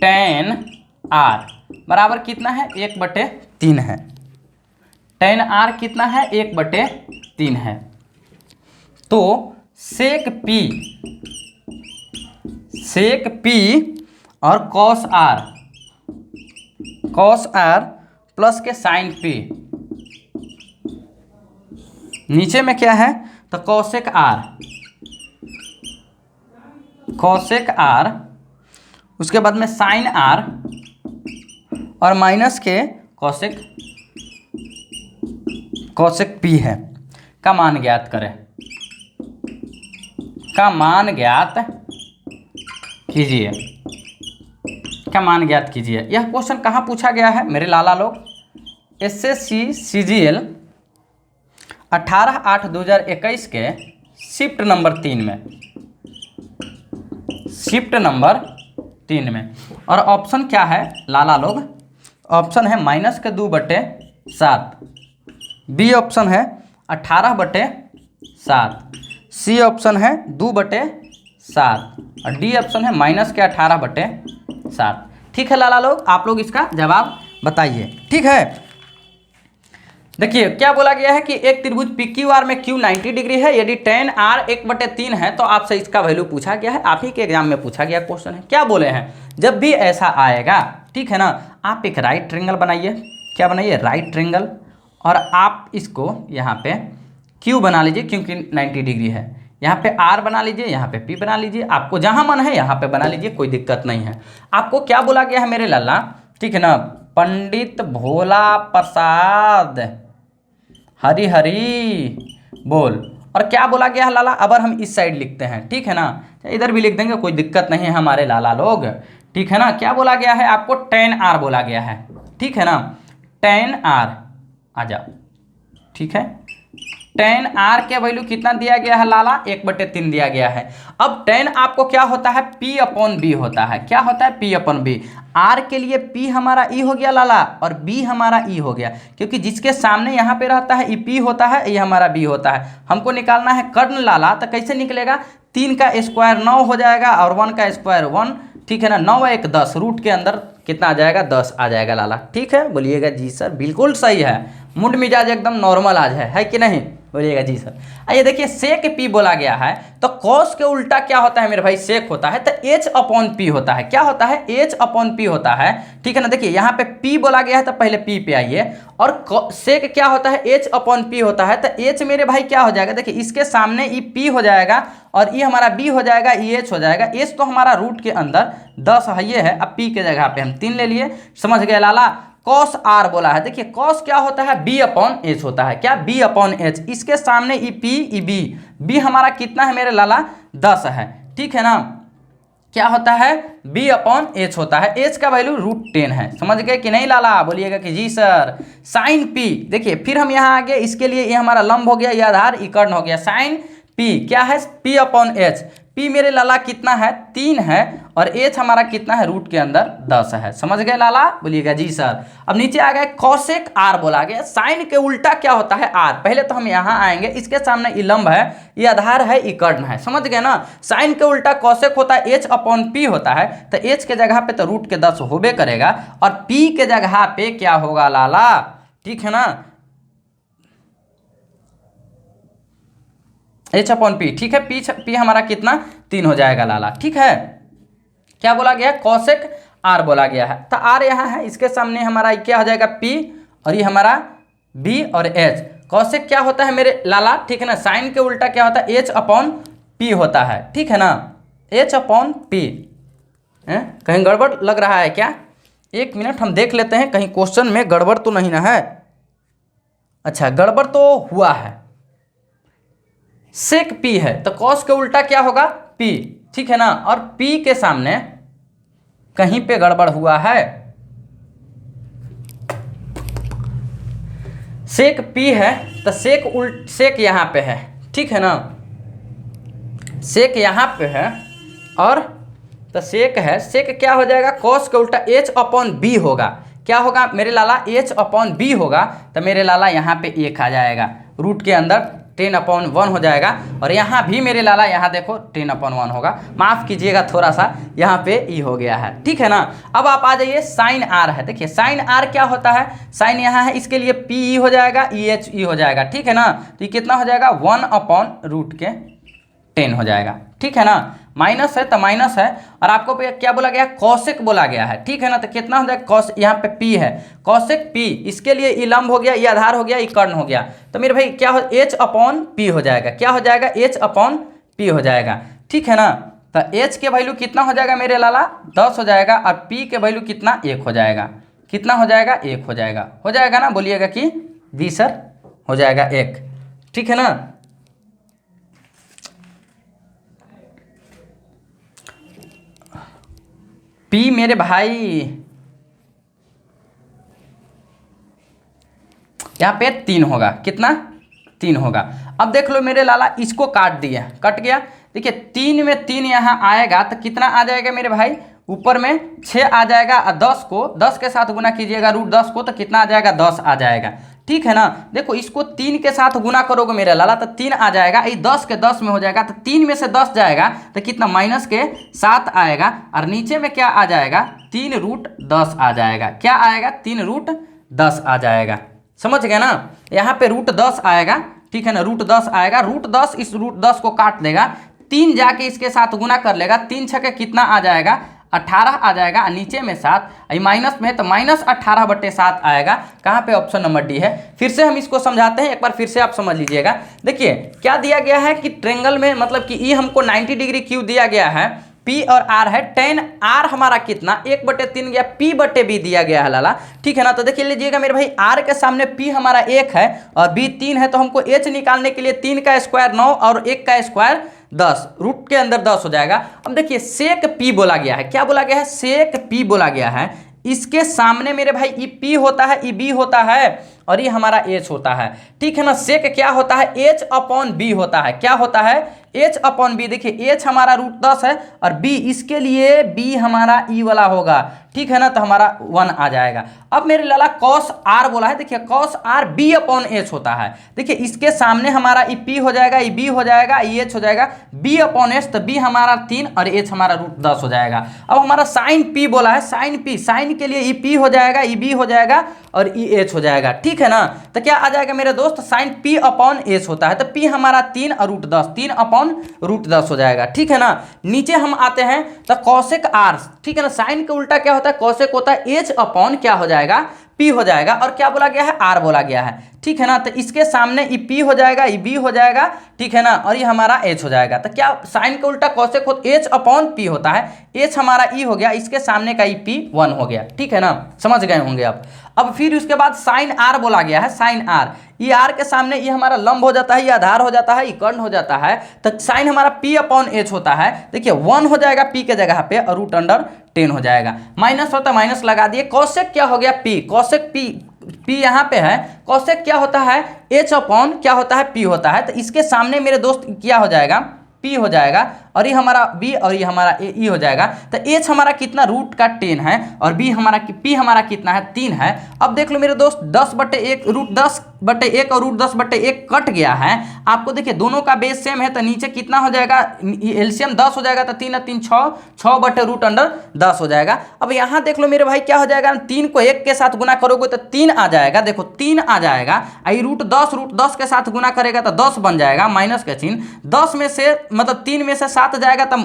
tan r बराबर कितना है, 1/3 है। tan r कितना है, 1/3 है। तो sec p और cos r प्लस के sin p, नीचे में क्या है तो cosec r, उसके बाद में sin r और माइनस के cosec p है। का मान ज्ञात करें, का मान ज्ञात कीजिए। यह क्वेश्चन कहाँ पूछा गया है मेरे लाला लोग, SSC CGL 18/8/2021 के शिफ्ट नंबर 3 में, शिफ्ट नंबर 3 में। और ऑप्शन क्या है लाला लोग? ऑप्शन है -2/7, बी ऑप्शन है 18/7, सी ऑप्शन है 2/7 और डी ऑप्शन है -18/7। ठीक है लाला लोग, आप लोग इसका जवाब बताइए। ठीक है, देखिए क्या बोला गया है कि एक त्रिभुज PQR में Q 90 डिग्री है, यदि tan R 1/3 है तो आपसे इसका वैल्यू पूछा गया है। आप ही के एग्जाम में पूछा गया क्वेश्चन है। क्या बोले हैं, जब भी ऐसा आएगा, ठीक है ना, आप एक राइट ट्रायंगल बनाइए। क्या बनाइए? Right triangle. और आप इसको यहाँ पे Q बना लीजिए क्योंकि 90 डिग्री है, यहाँ पे R बना लीजिए, यहाँ पे P बना लीजिए, आपको जहाँ मन है यहाँ पे बना लीजिए, कोई दिक्कत नहीं है। आपको क्या बोला गया है मेरे लाला, ठीक है ना, पंडित भोला प्रसाद हरी हरी बोल। और क्या बोला गया है लाला, अगर हम इस साइड लिखते हैं, ठीक है ना, इधर भी लिख देंगे, कोई दिक्कत नहीं है हमारे लाला लोग। ठीक है ना, क्या बोला गया है आपको? tan R बोला गया है। ठीक है ना, tan R आ जाओ। ठीक है, tan R के वैल्यू कितना दिया गया है लाला? 1/3 दिया गया है। अब tan आपको क्या होता है? P/B होता है। क्या होता है? P/B। R के लिए P हमारा E हो गया लाला और B हमारा E हो गया, क्योंकि जिसके सामने यहाँ पे रहता है P होता है, ये हमारा B होता है। हमको निकालना है कर्ण लाला, तो कैसे निकलेगा? 3 का स्क्वायर 9 हो जाएगा और 1 का स्क्वायर 1। ठीक है ना, 9 1 10, रूट के अंदर कितना आ जाएगा? 10 आ जाएगा लाला। ठीक है, बोलिएगा जी सर, बिल्कुल सही है। मूड मिजाज एकदम नॉर्मल आज है कि नहीं? बोलिएगा जी सर। आइए देखिए, सेक P बोला गया है तो cos के उल्टा क्या होता है मेरे भाई? सेक होता है, तो H/P होता है। क्या होता है? H/P होता है। ठीक है ना, देखिए यहाँ पे P बोला गया है तो पहले P पे आइए। और सेक क्या होता है? H/P होता है, तो H मेरे भाई क्या हो जाएगा? देखिए इसके सामने ई P हो जाएगा और ये हमारा B हो जाएगा, ई H हो जाएगा। H तो हमारा रूट के अंदर 10 है, ये है। अब P के जगह पे हम 3 ले लिए। समझ गए लाला? cos R बोला है, देखिए cos क्या होता है? B/H होता है। क्या? B/H। इसके सामने ई P ई B, B हमारा कितना है मेरे लाला? 10 है। ठीक है ना, क्या होता है? B/H होता है। H का वैल्यू √10 है। समझ गए कि नहीं लाला? बोलिएगा कि जी सर। साइन P, देखिए फिर हम यहाँ आगे, इसके लिए ये हमारा लंब हो गया, ये आधार, ये कर्ण हो गया। साइन P क्या है? P/H। P मेरे लाला कितना है? 3 है और H हमारा कितना है? रूट के अंदर 10 है। समझ गए लाला? बोलिएगा जी सर। अब नीचे आ गए कॉसेक R बोला गया। साइन के उल्टा क्या होता है? R। पहले तो हम यहाँ आएंगे, इसके सामने ये लंब है, ये आधार है, ये कर्ण है। समझ गए ना? साइन के उल्टा कॉसेक होता है, H/P होता है, तो H के जगह पे तो रूट के 10 होबे करेगा और P के जगह पे क्या होगा लाला? ठीक है ना, H/P। ठीक है, P हमारा कितना? 3 हो जाएगा लाला। ठीक है, क्या बोला गया? कॉसेक R बोला गया है, तो R यहाँ है, इसके सामने हमारा क्या हो जाएगा? P और ये हमारा B और H। कॉसेक क्या होता है मेरे लाला? ठीक है ना, साइन के उल्टा क्या होता है? H/P होता है। ठीक है ना, H/P। कहीं गड़बड़ लग रहा है क्या? एक मिनट हम देख लेते हैं, कहीं क्वेश्चन में गड़बड़ तो नहीं ना है? अच्छा, गड़बड़ तो हुआ है। सेक P है तो कॉस के उल्टा क्या होगा? P। ठीक है ना, और P के सामने कहीं पे गड़बड़ हुआ है। सेक P है तो सेक यहाँ पे है। ठीक है ना, सेक यहाँ पे है और तो सेक है, सेक क्या हो जाएगा? कॉस के उल्टा H/B होगा। क्या होगा मेरे लाला? H/B होगा, तो मेरे लाला यहाँ पे 1 आ जाएगा, रूट के अंदर 10/1 हो जाएगा। और यहाँ भी मेरे लाला, यहाँ देखो 10/1 होगा। माफ़ कीजिएगा थोड़ा सा, यहाँ पे ई हो गया है। ठीक है ना, अब आप आ जाइए, साइन R है। देखिए साइन R क्या होता है? साइन यहाँ है, इसके लिए PE हो जाएगा, EHE हो जाएगा। ठीक है ना, तो ये कितना हो जाएगा? 1/√10 हो जाएगा। ठीक है ना, माइनस है तो माइनस है। और आपको क्या बोला गया? कॉसेक बोला गया है। ठीक है ना, तो कितना हो जाएगा? कॉस, यहाँ पे P है, कॉसेक P, इसके लिए ये लंब हो गया, ये आधार हो गया, ये कर्ण हो गया, तो मेरे भाई क्या हो? H/P हो जाएगा। क्या हो जाएगा? H/P हो जाएगा। ठीक है ना, तो H के वैल्यू कितना हो जाएगा मेरे लाला? 10 हो जाएगा और P के वैल्यू कितना? 1 हो जाएगा। कितना हो जाएगा? 1 हो जाएगा। हो जाएगा ना? बोलिएगा कि जी सर, हो जाएगा 1। ठीक है ना, P मेरे भाई यहाँ पे 3 होगा। कितना? 3 होगा। अब देख लो मेरे लाला, इसको काट दिया, कट गया। देखिए 3 में 3 यहाँ आएगा तो कितना आ जाएगा मेरे भाई, ऊपर में 6 आ जाएगा और 10 को 10 के साथ गुना कीजिएगा √10 को तो कितना आ जाएगा, 10 आ जाएगा। ठीक है ना। देखो इसको 3 के साथ गुना करोगे मेरे लाला तो 3 आ जाएगा, ये 10 के 10 में हो जाएगा तो 3 में से 10 जाएगा तो कितना, -7 आएगा। और नीचे में क्या आ जाएगा, 3√10 आ जाएगा। क्या आएगा, 3√10 आ जाएगा। समझ गए ना। यहाँ पे √10 आएगा, ठीक है ना, √10 आएगा। √10 इस √10 को काट देगा, 3 जाके इसके साथ गुना कर लेगा, 3 छके कितना आ जाएगा, 18 आ जाएगा। नीचे में 7, माइनस में है तो -18/7 आएगा। कहाँ पे, ऑप्शन नंबर डी है। फिर से हम इसको समझाते हैं, एक बार फिर से आप समझ लीजिएगा। देखिए क्या दिया गया है कि ट्रेंगल में मतलब कि ये हमको 90 डिग्री क्यों दिया गया है, P और R है। tan R हमारा कितना, 1/3 गया, P/B दिया गया है लाला। ठीक है ना। तो देखिए लीजिएगा मेरे भाई, R के सामने P हमारा 1 है और B 3 है, तो हमको H निकालने के लिए 3 का स्क्वायर 9 और 1 का स्क्वायर 10, रूट के अंदर 10 हो जाएगा। अब देखिए सेक P बोला गया है। क्या बोला गया है, सेक P बोला गया है। इसके सामने मेरे भाई ई P होता है, ई B होता है और ये हमारा H होता है। ठीक है ना। सेक क्या होता है, H/B होता है। क्या होता है, H/B। देखिए H हमारा √10 है और B, इसके लिए B हमारा E वाला होगा। ठीक है ना। तो हमारा 1 आ जाएगा। अब मेरे लाला cos R बोला है। देखिए cos R B/H होता है। देखिए इसके सामने हमारा ई P हो जाएगा, ई B हो जाएगा, ई H हो जाएगा, B/H। तो B हमारा 3 और H हमारा √10 हो जाएगा। अब हमारा sin P बोला है, sin P, sin के लिए ई P हो जाएगा, ई B हो जाएगा और ई H हो जाएगा। ठीक है ना। तो क्या आ जाएगा मेरे दोस्त, sin P/H होता है। तो P हमारा 3 और √10, 3/√10 हो जाएगा। ठीक है ना। नीचे हम आते हैं तो cosec R। ठीक है ना। साइन का उल्टा क्या होता है, cosec होता है, H/ क्या हो जाएगा, P हो जाएगा। और क्या बोला गया है, R बोला गया है। ठीक है ना। तो इसके सामने ई P हो जाएगा, ई B हो जाएगा। ठीक है ना। और ये हमारा H हो जाएगा। तो क्या साइन का उल्टा cosec H/P होता है, H हमारा E हो गया, इसके सामने का ई P 1 हो गया। ठीक है ना। समझ गए होंगे आप। अब फिर उसके बाद साइन R बोला गया है, साइन R। ये R के सामने ये हमारा लंब हो जाता है, ये आधार हो जाता है, ये कर्ण हो जाता है। तो साइन हमारा P/H होता है। देखिए 1 हो जाएगा P के जगह पे और √10 हो जाएगा। माइनस होता है, माइनस लगा दिए। कॉसेक क्या हो गया, P। कॉसेक P यहाँ पे है। कॉसेक क्या होता है, H/ क्या होता है, P होता है। तो इसके सामने मेरे दोस्त क्या हो जाएगा, P हो जाएगा और ये हमारा B और ये हमारा E हो जाएगा। तो H हमारा कितना, √10 है और P हमारा कितना है, 3 है। अब देख लो मेरे दोस्त, 10/1 √10/1 और √10/1 कट गया है। आपको देखिए दोनों का बेस सेम है तो नीचे कितना हो जाएगा, एलसीएम 10 हो जाएगा। तो 3 और 3 6, 6/√10 हो जाएगा। अब यहाँ देख लो मेरे भाई क्या हो जाएगा, 3 को 1 के साथ गुना करोगे तो 3 आ जाएगा। देखो 3 आ जाएगा। √10 के साथ गुना करेगा तो 10 बन जाएगा, माइनस का चिन्ह। 10 में से मतलब 3 में से 7 जाएगा तो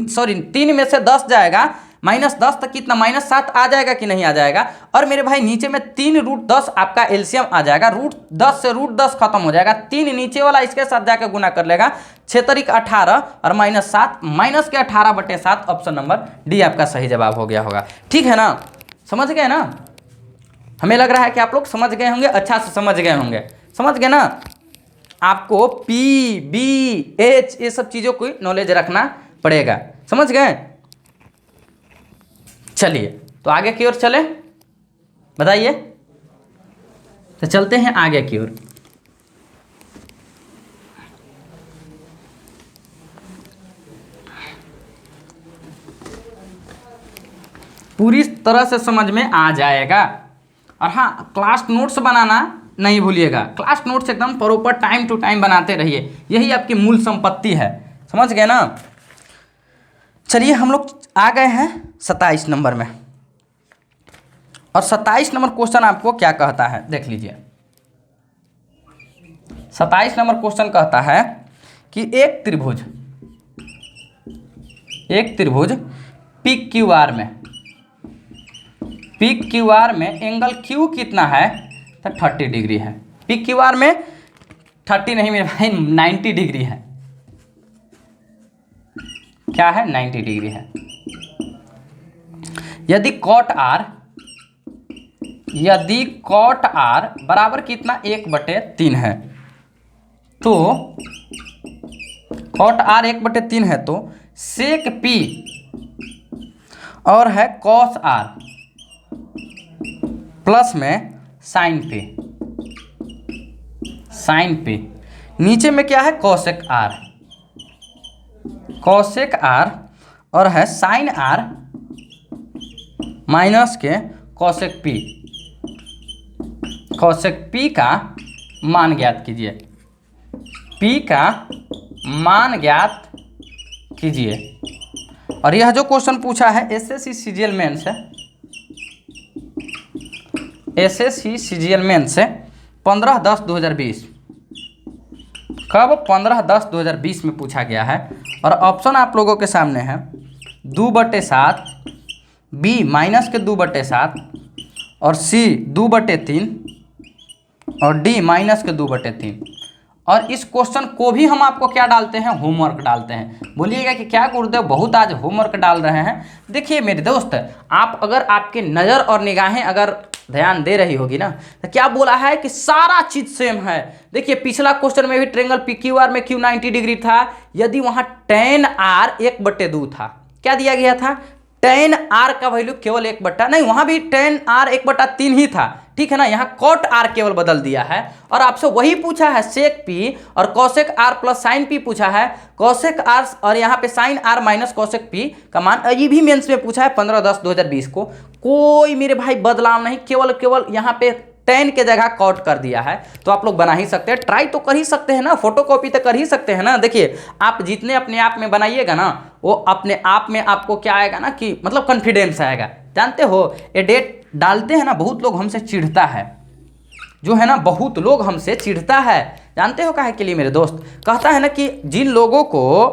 सॉरी 3 में से 10 जाएगा, -10 तक कितना, -7 आ जाएगा कि नहीं आ जाएगा। और मेरे भाई नीचे में 3√10 आपका एलसीएम आ जाएगा। √10 से √10 खत्म हो जाएगा। 3 नीचे वाला इसके साथ जाकर गुना कर लेगा, 6 × 18 और -7, माइनस के 18/7। ऑप्शन नंबर डी आपका सही जवाब हो गया होगा। ठीक है ना। समझ गए ना। हमें लग रहा है कि आप लोग समझ गए होंगे, अच्छा से समझ गए होंगे। समझ गए ना। आपको P, B, H ये सब चीज़ों की नॉलेज रखना पड़ेगा। समझ गए। चलिए तो आगे की ओर चले, बताइए। तो चलते हैं आगे की ओर। पूरी तरह से समझ में आ जाएगा। और हाँ, क्लास नोट्स बनाना नहीं भूलिएगा। क्लास नोट्स एकदम प्रॉपर टाइम टू टाइम बनाते रहिए, यही आपकी मूल संपत्ति है। समझ गए ना। चलिए हम लोग आ गए हैं 27 नंबर में। और 27 नंबर क्वेश्चन आपको क्या कहता है, देख लीजिए। 27 नंबर क्वेश्चन कहता है कि एक त्रिभुज PQR में एंगल Q कितना है, तो 30 डिग्री है। PQR में 30 नहीं मेरे भाई, 90 डिग्री है। क्या है, 90 डिग्री है। यदि cot R बराबर कितना, 1/3 है, तो cot R 1/3 है तो sec P और है cos R प्लस में sin P। नीचे में क्या है, कॉसेक आर, कॉसेक आर, और है साइन आर माइनस के कॉसेक पी। कॉसेक पी का मान ज्ञात कीजिए, पी का मान ज्ञात कीजिए। और यह जो क्वेश्चन पूछा है एसएससी सीजीएल मेन से, एसएससी सीजीएल मेन से 15/10/2020, कब 15/10/2020 में पूछा गया है। और ऑप्शन आप लोगों के सामने है 2/7, बी माइनस के 2/7, और सी 2/3, और डी माइनस के 2/3। और इस क्वेश्चन को भी हम आपको क्या डालते हैं, होमवर्क डालते हैं। बोलिएगा कि क्या गुरुदेव बहुत आज होमवर्क डाल रहे हैं। देखिए मेरे दोस्त, आप अगर आपके नज़र और निगाहें अगर ध्यान दे रही होगी ना, तो क्या बोला है कि सारा चीज सेम है। देखिए पिछला क्वेश्चन में भी ट्रेंगल पी क्यू आर में क्यू 90 डिग्री था, यदि वहां tan r 1/2 था, क्या दिया गया था, tan r का वैल्यू केवल 1 नहीं, वहां भी tan r 1/3 ही था, ठीक है ना। यहाँ cot r केवल बदल दिया है। और आपसे वही पूछा है sec p और cosec r plus sin p पूछा है, cosec r और यहाँ पे sin r minus cosec p का मान, ये भी मेंस में पूछा है 15/10/2020 को। कोई मेरे भाई बदलाव नहीं, केवल यहाँ पे tan के जगह कॉट कर दिया है। तो आप लोग बना ही सकते हैं, ट्राई तो कर ही सकते हैं ना, फोटो कॉपी तो कर ही सकते हैं ना। देखिए आप जितने अपने आप में बनाइएगा ना, वो अपने आप में आपको क्या आएगा ना कि मतलब कॉन्फिडेंस आएगा। जानते हो ये डेट डालते हैं ना, बहुत लोग हमसे चिढ़ता है, जो है ना बहुत लोग हमसे चिढ़ता है। जानते हो काहे के लिए मेरे दोस्त, कहता है ना कि जिन लोगों को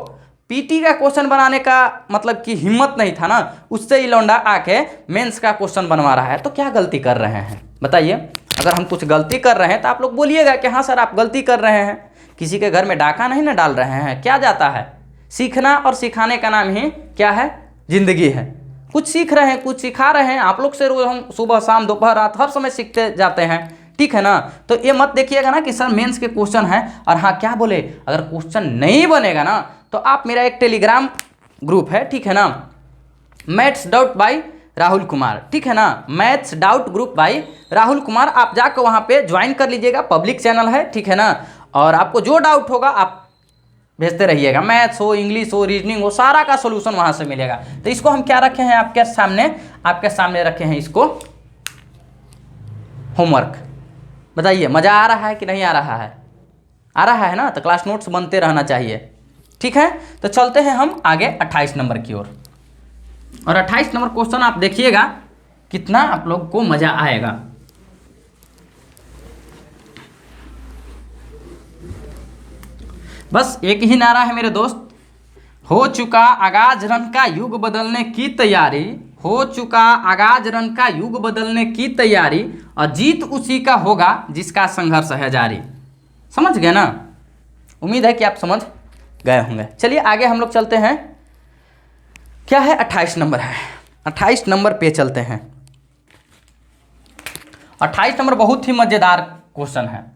पीटी का क्वेश्चन बनाने का मतलब कि हिम्मत नहीं था ना, उससे ही लौंडा आके मेंस का क्वेश्चन बनवा रहा है। तो क्या गलती कर रहे हैं बताइए। अगर हम कुछ गलती कर रहे हैं तो आप लोग बोलिएगा कि हाँ सर आप गलती कर रहे हैं। किसी के घर में डाका नहीं ना डाल रहे हैं, क्या जाता है। सीखना और सिखाने का नाम ही क्या है, जिंदगी है। कुछ सीख रहे हैं, कुछ सिखा रहे हैं। आप लोग से रोज हम सुबह शाम दोपहर रात हर समय सीखते जाते हैं, ठीक है ना। तो ये मत देखिएगा ना कि सर मेंस के क्वेश्चन है और हाँ क्या बोले, अगर क्वेश्चन नहीं बनेगा ना तो आप मेरा एक टेलीग्राम ग्रुप है, ठीक है ना, maths doubt by Rahul Kumar, ठीक है ना, maths doubt group by Rahul Kumar. आप जाकर वहाँ पे ज्वाइन कर लीजिएगा, पब्लिक चैनल है, ठीक है ना। और आपको जो डाउट होगा आप भेजते रहिएगा, मैथ्स हो, इंग्लिश हो, रीजनिंग हो, सारा का सोल्यूशन वहाँ से मिलेगा। तो इसको हम क्या रखे हैं आपके सामने रखे हैं इसको होमवर्क। बताइए मज़ा आ रहा है कि नहीं आ रहा है, आ रहा है ना। तो क्लास नोट्स बनते रहना चाहिए, ठीक है। तो चलते हैं हम आगे 28 नंबर की ओर। और 28 नंबर क्वेश्चन आप देखिएगा कितना आप लोग को मजा आएगा। बस एक ही नारा है मेरे दोस्त, हो चुका आगाज रन का युग बदलने की तैयारी, हो चुका आगाज रन का युग बदलने की तैयारी, और जीत उसी का होगा जिसका संघर्ष है जारी। समझ गए ना, उम्मीद है कि आप समझ गए होंगे। चलिए आगे हम लोग चलते हैं, क्या है 28 नंबर है, 28 नंबर पे चलते हैं। 28 नंबर बहुत ही मजेदार क्वेश्चन है,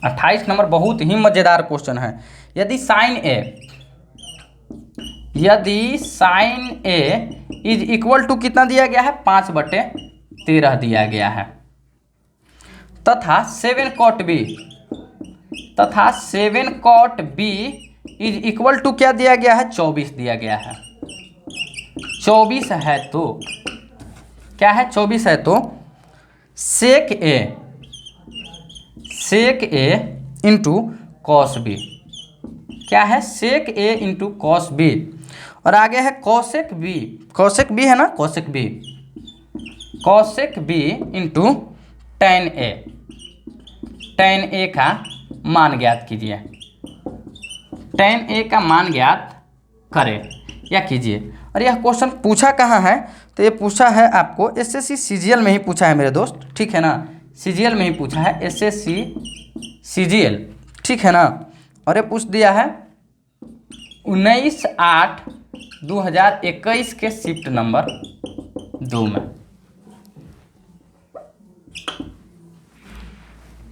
28 नंबर बहुत ही मजेदार क्वेश्चन है। यदि sine A is equal to कितना दिया गया है, 5/13 दिया गया है, तथा 7 cot b is equal to क्या दिया गया है, 24 दिया गया है। 24 है तो क्या है, 24 है तो सेक ए इंटू कॉस बी, क्या है, सेक ए इंटू कॉस बी। और आगे है कॉसेक बी है ना, कॉसेक बी इंटू टेन ए का मान ज्ञात कीजिए, tan a का मान ज्ञात करें या कीजिए। और यह क्वेश्चन पूछा कहाँ है, तो ये पूछा है आपको एसएससी सीजीएल में ही पूछा है मेरे दोस्त, ठीक है ना, सीजीएल में ही पूछा है, एसएससी सीजीएल, ठीक है ना। और ये पूछ दिया है 19/8/2021 के शिफ्ट नंबर 2 में।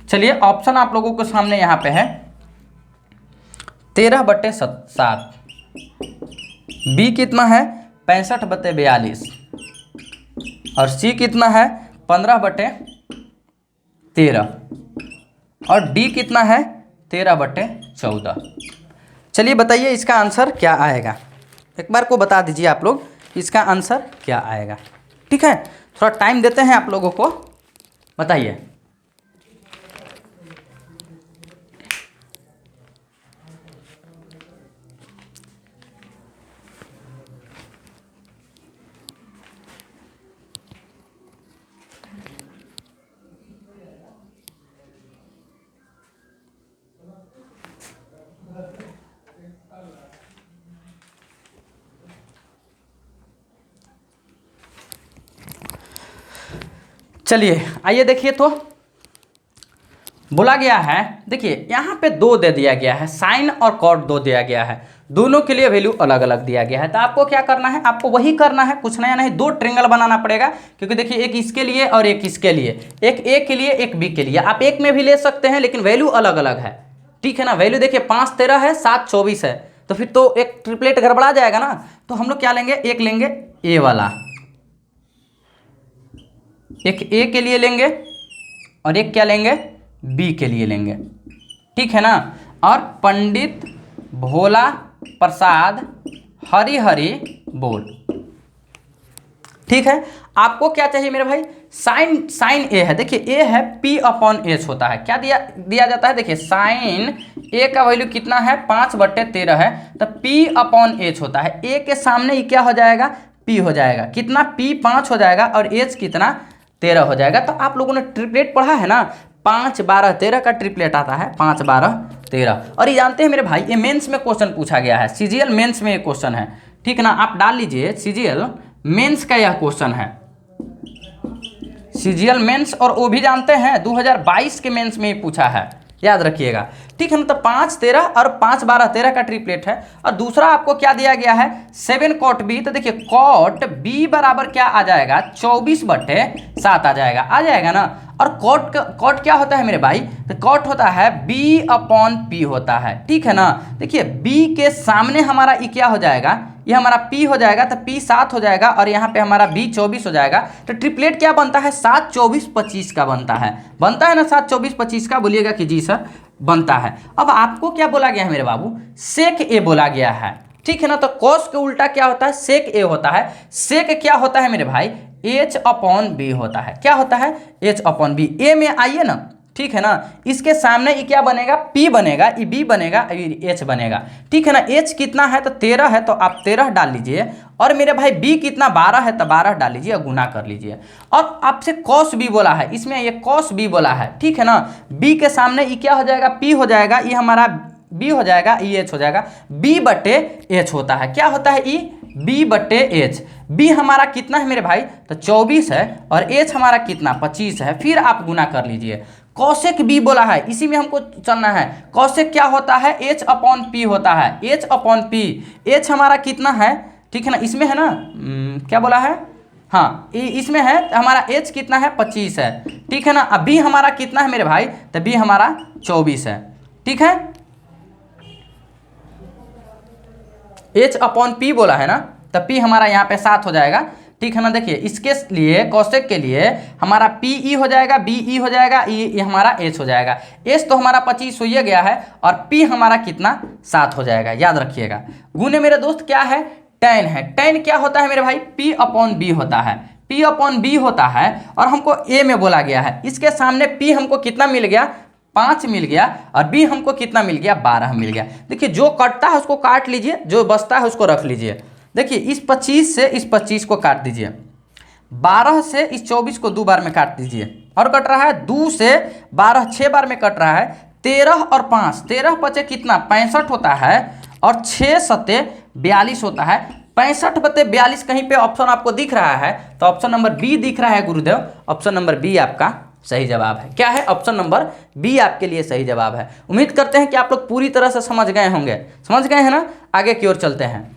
चलिए ऑप्शन आप लोगों के सामने यहाँ पे है 13/7, बी कितना है 65/42, और सी कितना है 15/13, और डी कितना है 13/14। चलिए बताइए इसका आंसर क्या आएगा, एक बार को बता दीजिए आप लोग इसका आंसर क्या आएगा। ठीक है, थोड़ा टाइम देते हैं आप लोगों को, बताइए। चलिए आइए देखिए, तो बोला गया है, देखिए यहाँ पे दो दे दिया गया है, साइन और कॉट दो दिया गया है, दोनों के लिए वैल्यू अलग अलग दिया गया है। तो आपको क्या करना है, आपको वही करना है, कुछ नया नहीं, दो ट्रिंगल बनाना पड़ेगा, क्योंकि देखिए एक इसके लिए और एक इसके लिए, एक ए के लिए एक बी के लिए। आप एक में भी ले सकते हैं लेकिन वैल्यू अलग अलग है, ठीक है ना। वैल्यू देखिए 5 13 है, 7 24 है, तो फिर तो एक ट्रिपलेट गड़बड़ा जाएगा ना। तो हम लोग क्या लेंगे, एक लेंगे ए वाला, एक ए के लिए लेंगे और एक क्या लेंगे बी के लिए लेंगे, ठीक है ना। और पंडित भोला प्रसाद हरि हरि बोल, ठीक है। आपको क्या चाहिए मेरे भाई, साइन ए है, देखिए ए है P/H होता है, क्या दिया जाता है, देखिए साइन ए का वैल्यू कितना है 5/13 है, तो P/H होता है। ए के सामने ये क्या हो जाएगा, P हो जाएगा, कितना P 5 हो जाएगा और H कितना 13 हो जाएगा। तो आप लोगों ने ट्रिपलेट पढ़ा है ना, 5 12 13 का ट्रिपलेट आता है, 5 12 13। और ये जानते हैं मेरे भाई, ये मेंस में क्वेश्चन पूछा गया है, सीजीएल मेंस में ये क्वेश्चन है, ठीक ना। आप डाल लीजिए सीजीएल मेंस का यह क्वेश्चन है, सीजीएल मेंस, और वो भी जानते हैं 2022 के मेंस में ही पूछा है, याद रखिएगा, ठीक है ना। तो 5 13 और 5 12 13 का ट्रिपलेट है। और दूसरा आपको क्या दिया गया है, 7 कॉट बी, तो देखिए कॉट बी बराबर क्या आ जाएगा 24/7 आ जाएगा ना। और कॉट क्या होता है मेरे भाई, तो कॉट होता है B/P होता है, ठीक है ना। देखिए B के सामने हमारा ये क्या हो जाएगा, ये हमारा P हो जाएगा, तो P 7 हो जाएगा और यहाँ पे हमारा B 24 हो जाएगा। तो ट्रिपलेट क्या बनता है, 7 24 25 का बनता है ना, 7 24 25 का, बोलिएगा कि जी सर बनता है। अब आपको क्या बोला गया है मेरे बाबू, सेक ए बोला गया है, ठीक है ना। तो कॉस के उल्टा क्या होता है, सेक ए होता है। सेक क्या होता है मेरे भाई, H/B होता है, क्या होता है H/B। ए में आइए ना, ठीक है ना, इसके सामने ये क्या बनेगा, P बनेगा, ये B बनेगा, ये H बनेगा, ठीक है ना। H कितना है, तो 13 है, तो आप 13 डाल लीजिए, और मेरे भाई B कितना 12 है, तो 12 डाल लीजिए और गुना कर लीजिए। और आपसे cos B बोला है, इसमें ये cos B बोला है, ठीक है ना। B के सामने ये क्या हो जाएगा, P हो जाएगा, ये हमारा B हो जाएगा, ये H हो जाएगा, B/H होता है, क्या होता है, ये B/H। B हमारा कितना है मेरे भाई, तो 24 है, और H हमारा कितना 25 है, फिर आप गुना कर लीजिए। कौशिक B बोला है, इसी में हमको चलना है। कौशिक क्या होता है, H/P होता है, H/P। H हमारा कितना है, ठीक है ना, इसमें है ना, क्या बोला है, हाँ इसमें है, हमारा H कितना है 25 है, ठीक है ना। अब B हमारा कितना है मेरे भाई, तो B हमारा 24 है, ठीक है। H/P बोला है ना, तो P हमारा यहाँ पे 7 हो जाएगा, ठीक है ना। देखिए इसके लिए कौशिक के लिए हमारा PE हो जाएगा, BE हो जाएगा, ये हमारा H हो जाएगा। H तो हमारा 25 हो गया है, और P हमारा कितना 7 हो जाएगा, याद रखिएगा। गुने मेरे दोस्त क्या है, tan है। tan क्या होता है मेरे भाई, P/B होता है, P/B होता है। और हमको A में बोला गया है, इसके सामने P हमको कितना मिल गया, 5 मिल गया, और B हमको कितना मिल गया, 12 मिल गया। देखिए जो कटता है उसको काट लीजिए, जो बचता है उसको रख लीजिए। देखिए इस 25 से इस 25 को काट दीजिए, 12 से इस 24 को 2 बार में काट दीजिए, और कट रहा है 2 से 12 6 बार में कट रहा है, 13 और 5 13 बचे कितना 65 होता है, और 6 सत्ते 42 होता है। 65/42 कहीं पे ऑप्शन आपको दिख रहा है, तो ऑप्शन नंबर बी दिख रहा है गुरुदेव, ऑप्शन नंबर बी आपका सही जवाब है। क्या है, ऑप्शन नंबर बी आपके लिए सही जवाब है। उम्मीद करते हैं कि आप लोग पूरी तरह से समझ गए होंगे, समझ गए हैं ना। आगे की ओर चलते हैं।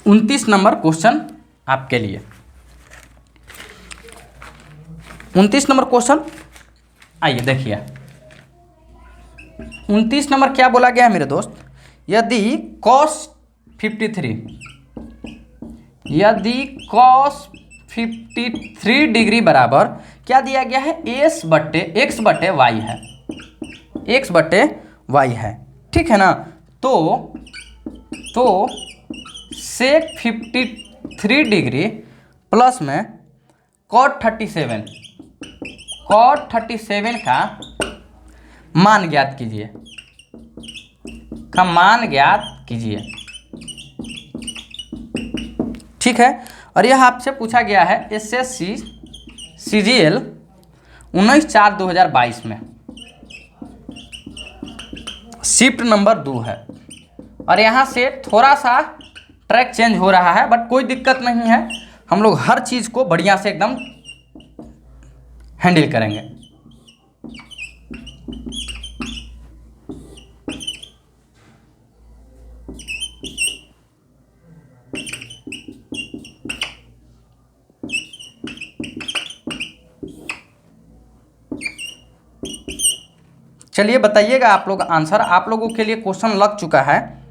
उनतीस नंबर क्वेश्चन आपके लिए, 29 नंबर क्वेश्चन आइए देखिए 29 नंबर क्या बोला गया है मेरे दोस्त, यदि cos 53 यदि cos 53 डिग्री बराबर क्या दिया गया है, एक्स बटे वाई है, एक्स बटे वाई है, ठीक है ना। तो सेक 53 डिग्री प्लस में cot 37 का मान ज्ञात कीजिए, ठीक है। और यह आपसे पूछा गया है एसएससी सीजीएल 19/4/2022 में, शिफ्ट नंबर 2 है। और यहाँ से थोड़ा सा ट्रैक चेंज हो रहा है, बट कोई दिक्कत नहीं है, हम लोग हर चीज़ को बढ़िया से एकदम हैंडल करेंगे। चलिए बताइएगा आप लोग आंसर, आप लोगों के लिए क्वेश्चन लग चुका है।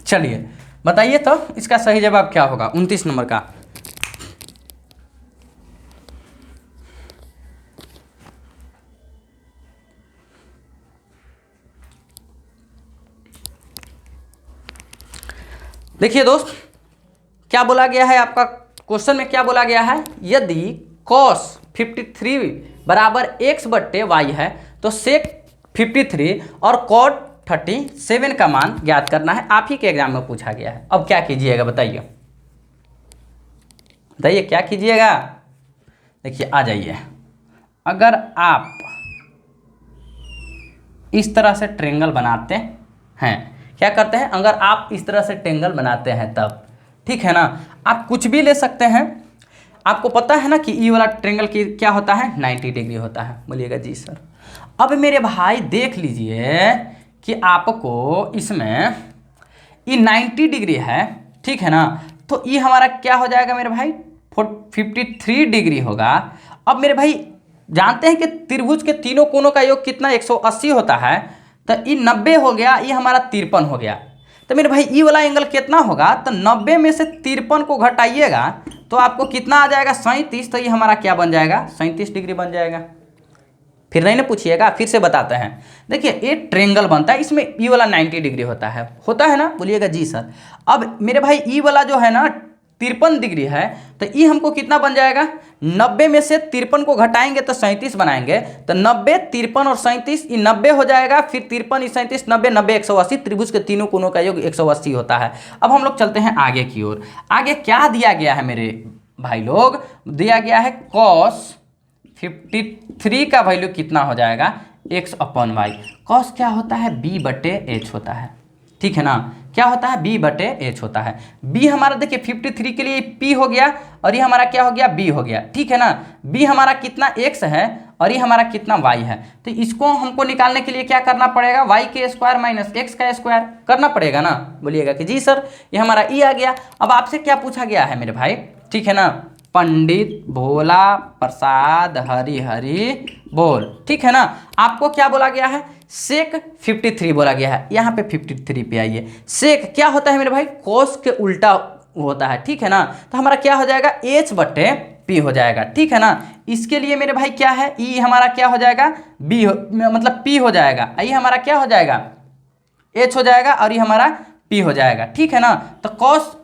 चलिए बताइए तो इसका सही जवाब क्या होगा 29 नंबर का। देखिए दोस्त क्या बोला गया है, आपका क्वेश्चन में क्या बोला गया है, यदि cos 53 बराबर x बट्टे वाई है तो सेक 53 और cot 37 का मान ज्ञात करना है। आप ही के एग्जाम में पूछा गया है। अब क्या कीजिएगा बताइए क्या कीजिएगा। देखिए आ जाइए, अगर आप इस तरह से ट्रायंगल बनाते हैं, क्या करते हैं, अगर आप इस तरह से ट्रायंगल बनाते हैं तब, ठीक है ना, आप कुछ भी ले सकते हैं। आपको पता है ना कि ई वाला ट्रायंगल की क्या होता है, 90 डिग्री होता है। बोलिएगा जी सर। अब मेरे भाई देख लीजिए कि आपको इसमें ये 90 डिग्री है, ठीक है ना, तो ये हमारा क्या हो जाएगा मेरे भाई 53 डिग्री होगा। अब मेरे भाई जानते हैं कि त्रिभुज के तीनों कोनों का योग कितना 180 होता है, तो ये 90 हो गया, ये हमारा 53 हो गया। तो मेरे भाई ई वाला एंगल कितना होगा, तो 90 में से 53 को घटाइएगा तो आपको कितना आ जाएगा 37। तो ये हमारा क्या बन जाएगा 37 डिग्री बन जाएगा। फिर नहीं ना पूछिएगा, फिर से बताते हैं। देखिए ये ट्रायंगल बनता है, इसमें ई वाला 90 डिग्री होता है ना, बोलिएगा जी सर। अब मेरे भाई ई वाला जो है ना 53 डिग्री है, तो ये हमको कितना बन जाएगा, 90 में से 53 को घटाएंगे तो 37 बनाएंगे, तो 90 53 और 37 ये 90 हो जाएगा, फिर 53 37 90 90 180, त्रिभुज के तीनों कोनों का योग 180 होता है। अब हम लोग चलते हैं आगे की ओर। आगे क्या दिया गया है मेरे भाई लोग, दिया गया है cos 53 का वैल्यू कितना हो जाएगा x/y। cos क्या होता है, b बटे h होता है, ठीक है ना, क्या होता है b बटे h होता है। b हमारा देखिए 53 के लिए p हो गया, और ये हमारा क्या हो गया b हो गया, ठीक है ना। b हमारा कितना x है और ये हमारा कितना y है, तो इसको हमको निकालने के लिए क्या करना पड़ेगा, y के स्क्वायर माइनस x का स्क्वायर करना पड़ेगा ना। बोलिएगा कि जी सर, ये हमारा e आ गया। अब आपसे क्या पूछा गया है मेरे भाई, ठीक है ना, पंडित भोला प्रसाद हरि हरि बोल, ठीक है ना। आपको क्या बोला गया है, सेक 53 बोला गया है। यहाँ पे 53 पे आइए। सेक क्या होता है मेरे भाई, कोस के उल्टा होता है, ठीक है ना, तो हमारा क्या हो जाएगा h बटे p हो जाएगा, ठीक है ना। इसके लिए मेरे भाई क्या है, ई हमारा क्या हो जाएगा b मतलब p हो जाएगा, ये हमारा क्या हो जाएगा h हो जाएगा, और ये हमारा p हो जाएगा, ठीक है ना। तो कॉस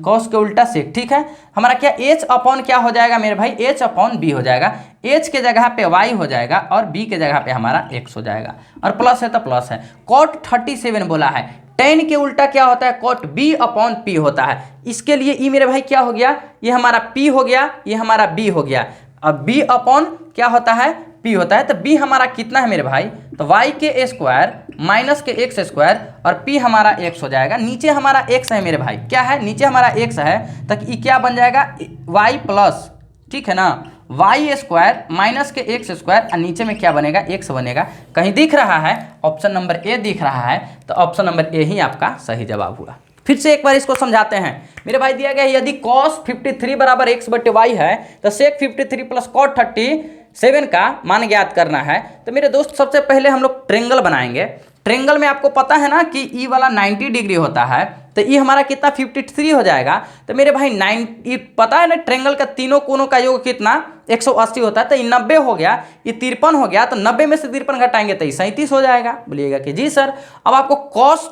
कॉस के उल्टा सेक, ठीक है, हमारा क्या h अपॉन क्या हो जाएगा मेरे भाई, h अपॉन b हो जाएगा। h के जगह पे y हो जाएगा और b के जगह पे हमारा x हो जाएगा, और प्लस है तो प्लस है। cot 37 बोला है, tan के उल्टा क्या होता है, cot b अपॉन p होता है। इसके लिए ई मेरे भाई क्या हो गया, ये हमारा p हो गया, ये हमारा b हो गया। अब b अपॉन क्या होता है, p होता है, तो b हमारा कितना है मेरे भाई, तो y के स्क्वायर माइनस के x स्क्वायर, और p हमारा x हो जाएगा। नीचे हमारा x है मेरे भाई, क्या है, नीचे हमारा x है, तो ये क्या बन जाएगा y प्लस, ठीक है ना, वाई स्क्वायर माइनस के एक्स स्क्वायर और नीचे में क्या बनेगा, एक्स बनेगा। कहीं दिख रहा है ऑप्शन नंबर ए दिख रहा है, तो ऑप्शन नंबर ए ही आपका सही जवाब हुआ। फिर से एक बार इसको समझाते हैं मेरे भाई। दिया गया यदि cos 53 बराबर एक्स बटे वाई है तो sec 53 प्लस cot 37 का मान ज्ञात करना है। तो मेरे दोस्त सबसे पहले हम लोग ट्रेंगल बनाएंगे। ट्रेंगल में आपको पता है ना कि ई वाला 90 डिग्री होता है, तो ई हमारा कितना 53 हो जाएगा। तो मेरे भाई 90 पता है ना, ट्रेंगल का तीनों कोनों का योग कितना 180 होता है। तो ये 90 हो गया, ये 53 हो गया, तो 90 में से 53 घटाएंगे तो ये 37 हो जाएगा। बोलिएगा कि जी सर। अब आपको cos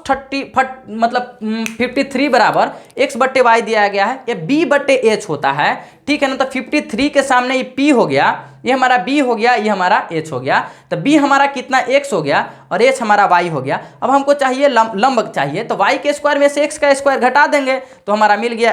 53 बराबर एक्स बट्टे वाई दिया गया है, ये बी बट्टे एच होता है, ठीक है ना। तो 53 के सामने ये पी हो गया, ये हमारा बी हो गया, ये हमारा एच हो गया। तो बी हमारा कितना एक्स हो गया और एच हमारा वाई हो गया। अब हमको चाहिए लंब चाहिए, तो वाई के स्क्वायर में से एक्स का स्क्वायर घटा देंगे तो हमारा मिल गया,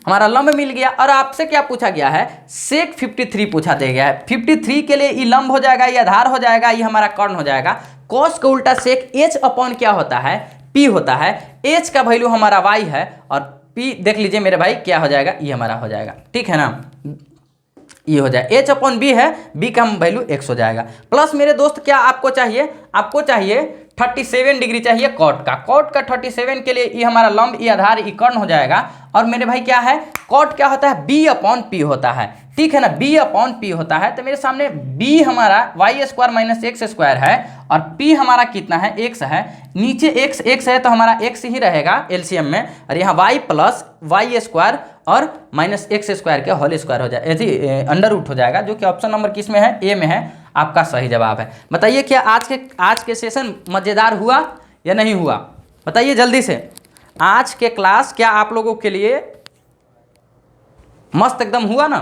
हमारा लंब मिल गया। और आपसे क्या पूछा गया है, सेक 53 पूछा दे गया है। 53 के लिए ये लंब हो जाएगा, ये आधार हो जाएगा, ये हमारा कर्ण हो जाएगा। कॉस का उल्टा सेक एच अपॉन क्या होता है, पी होता है। एच का वैल्यू हमारा वाई है और पी देख लीजिए मेरे भाई क्या हो जाएगा, ये हमारा हो जाएगा, ठीक है ना। ये हो जाए एच अपॉन बी है, बी का वैल्यू एक्स हो जाएगा। प्लस मेरे दोस्त क्या आपको चाहिए, आपको चाहिए 37 डिग्री चाहिए कॉट का। कॉट का 37 के लिए ये हमारा लंब, ये आधार, ये कर्ण हो जाएगा। और मेरे भाई क्या है, कॉट क्या होता है, बी अपॉन पी होता है, ठीक है ना, बी अपॉन पी होता है। तो मेरे सामने बी हमारा Y square minus X square है और पी हमारा कितना है, एक्स है। नीचे एक्स है तो हमारा एक्स ही रहेगा एलसीएम में, और यहाँ वाई प्लस वाई स्क्वायर और माइनस एक्स स्क्वायर के होल स्क्वायर हो जाए, ऐसे अंडर रूट हो जाएगा, जो कि ऑप्शन नंबर किस में है, ए में है, आपका सही जवाब है। बताइए क्या आज के सेशन मज़ेदार हुआ या नहीं हुआ, बताइए जल्दी से। आज के क्लास क्या आप लोगों के लिए मस्त एकदम हुआ ना।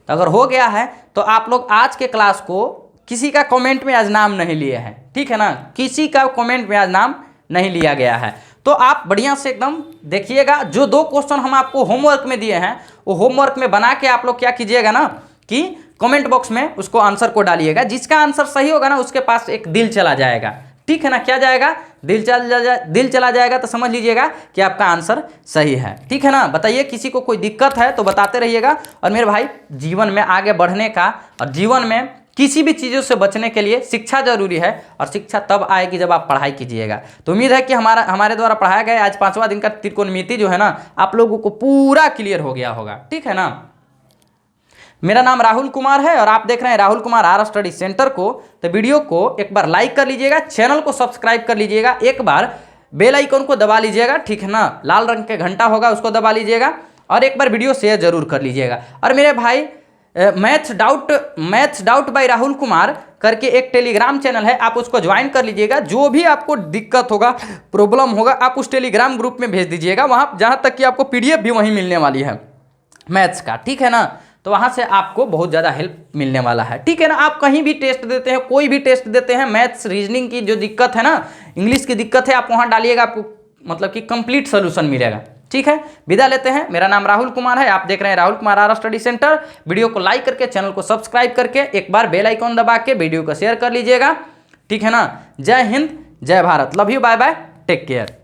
तो अगर हो गया है तो आप लोग आज के क्लास को किसी का कमेंट में आज नाम नहीं लिए हैं, ठीक है ना, किसी का कमेंट में आज नाम नहीं लिया गया है। तो आप बढ़िया से एकदम देखिएगा, जो 2 क्वेश्चन हम आपको होमवर्क में दिए हैं वो होमवर्क में बना के आप लोग क्या कीजिएगा ना कि कमेंट बॉक्स में उसको आंसर को डालिएगा। जिसका आंसर सही होगा ना उसके पास एक दिल चला जाएगा, ठीक है ना। क्या जाएगा, दिल चला जाएगा, तो समझ लीजिएगा कि आपका आंसर सही है, ठीक है ना। बताइए किसी को कोई दिक्कत है तो बताते रहिएगा। और मेरे भाई जीवन में आगे बढ़ने का और जीवन में किसी भी चीज़ों से बचने के लिए शिक्षा जरूरी है, और शिक्षा तब आएगी जब आप पढ़ाई कीजिएगा। तो उम्मीद है कि हमारे द्वारा पढ़ाया गया आज 5वां दिन का त्रिकोणमिति जो है ना आप लोगों को पूरा क्लियर हो गया होगा, ठीक है ना। मेरा नाम राहुल कुमार है और आप देख रहे हैं Rahul Kumar R study centre को। तो वीडियो को एक बार लाइक कर लीजिएगा, चैनल को सब्सक्राइब कर लीजिएगा, एक बार बेल आइकन को दबा लीजिएगा, ठीक है ना, लाल रंग के घंटा होगा उसको दबा लीजिएगा, और एक बार वीडियो शेयर जरूर कर लीजिएगा। और मेरे भाई maths doubt by Rahul Kumar करके एक टेलीग्राम चैनल है, आप उसको ज्वाइन कर लीजिएगा। जो भी आपको दिक्कत होगा, प्रॉब्लम होगा, आप उस टेलीग्राम ग्रुप में भेज दीजिएगा। वहाँ जहाँ तक कि आपको PDF भी वहीं मिलने वाली है मैथ्स का, ठीक है ना। तो वहाँ से आपको बहुत ज़्यादा हेल्प मिलने वाला है, ठीक है ना। आप कहीं भी टेस्ट देते हैं, कोई भी टेस्ट देते हैं, मैथ्स रीजनिंग की जो दिक्कत है ना, इंग्लिश की दिक्कत है, आप वहाँ डालिएगा, आपको मतलब कि कंप्लीट सोल्यूशन मिलेगा, ठीक है। विदा लेते हैं। मेरा नाम राहुल कुमार है, आप देख रहे हैं Rahul Kumar R study centre. Video को लाइक करके, चैनल को सब्सक्राइब करके, एक बार बेल आइकॉन दबा के वीडियो को शेयर कर लीजिएगा, ठीक है ना। जय हिंद, जय Bharat, love you, bye bye, take care.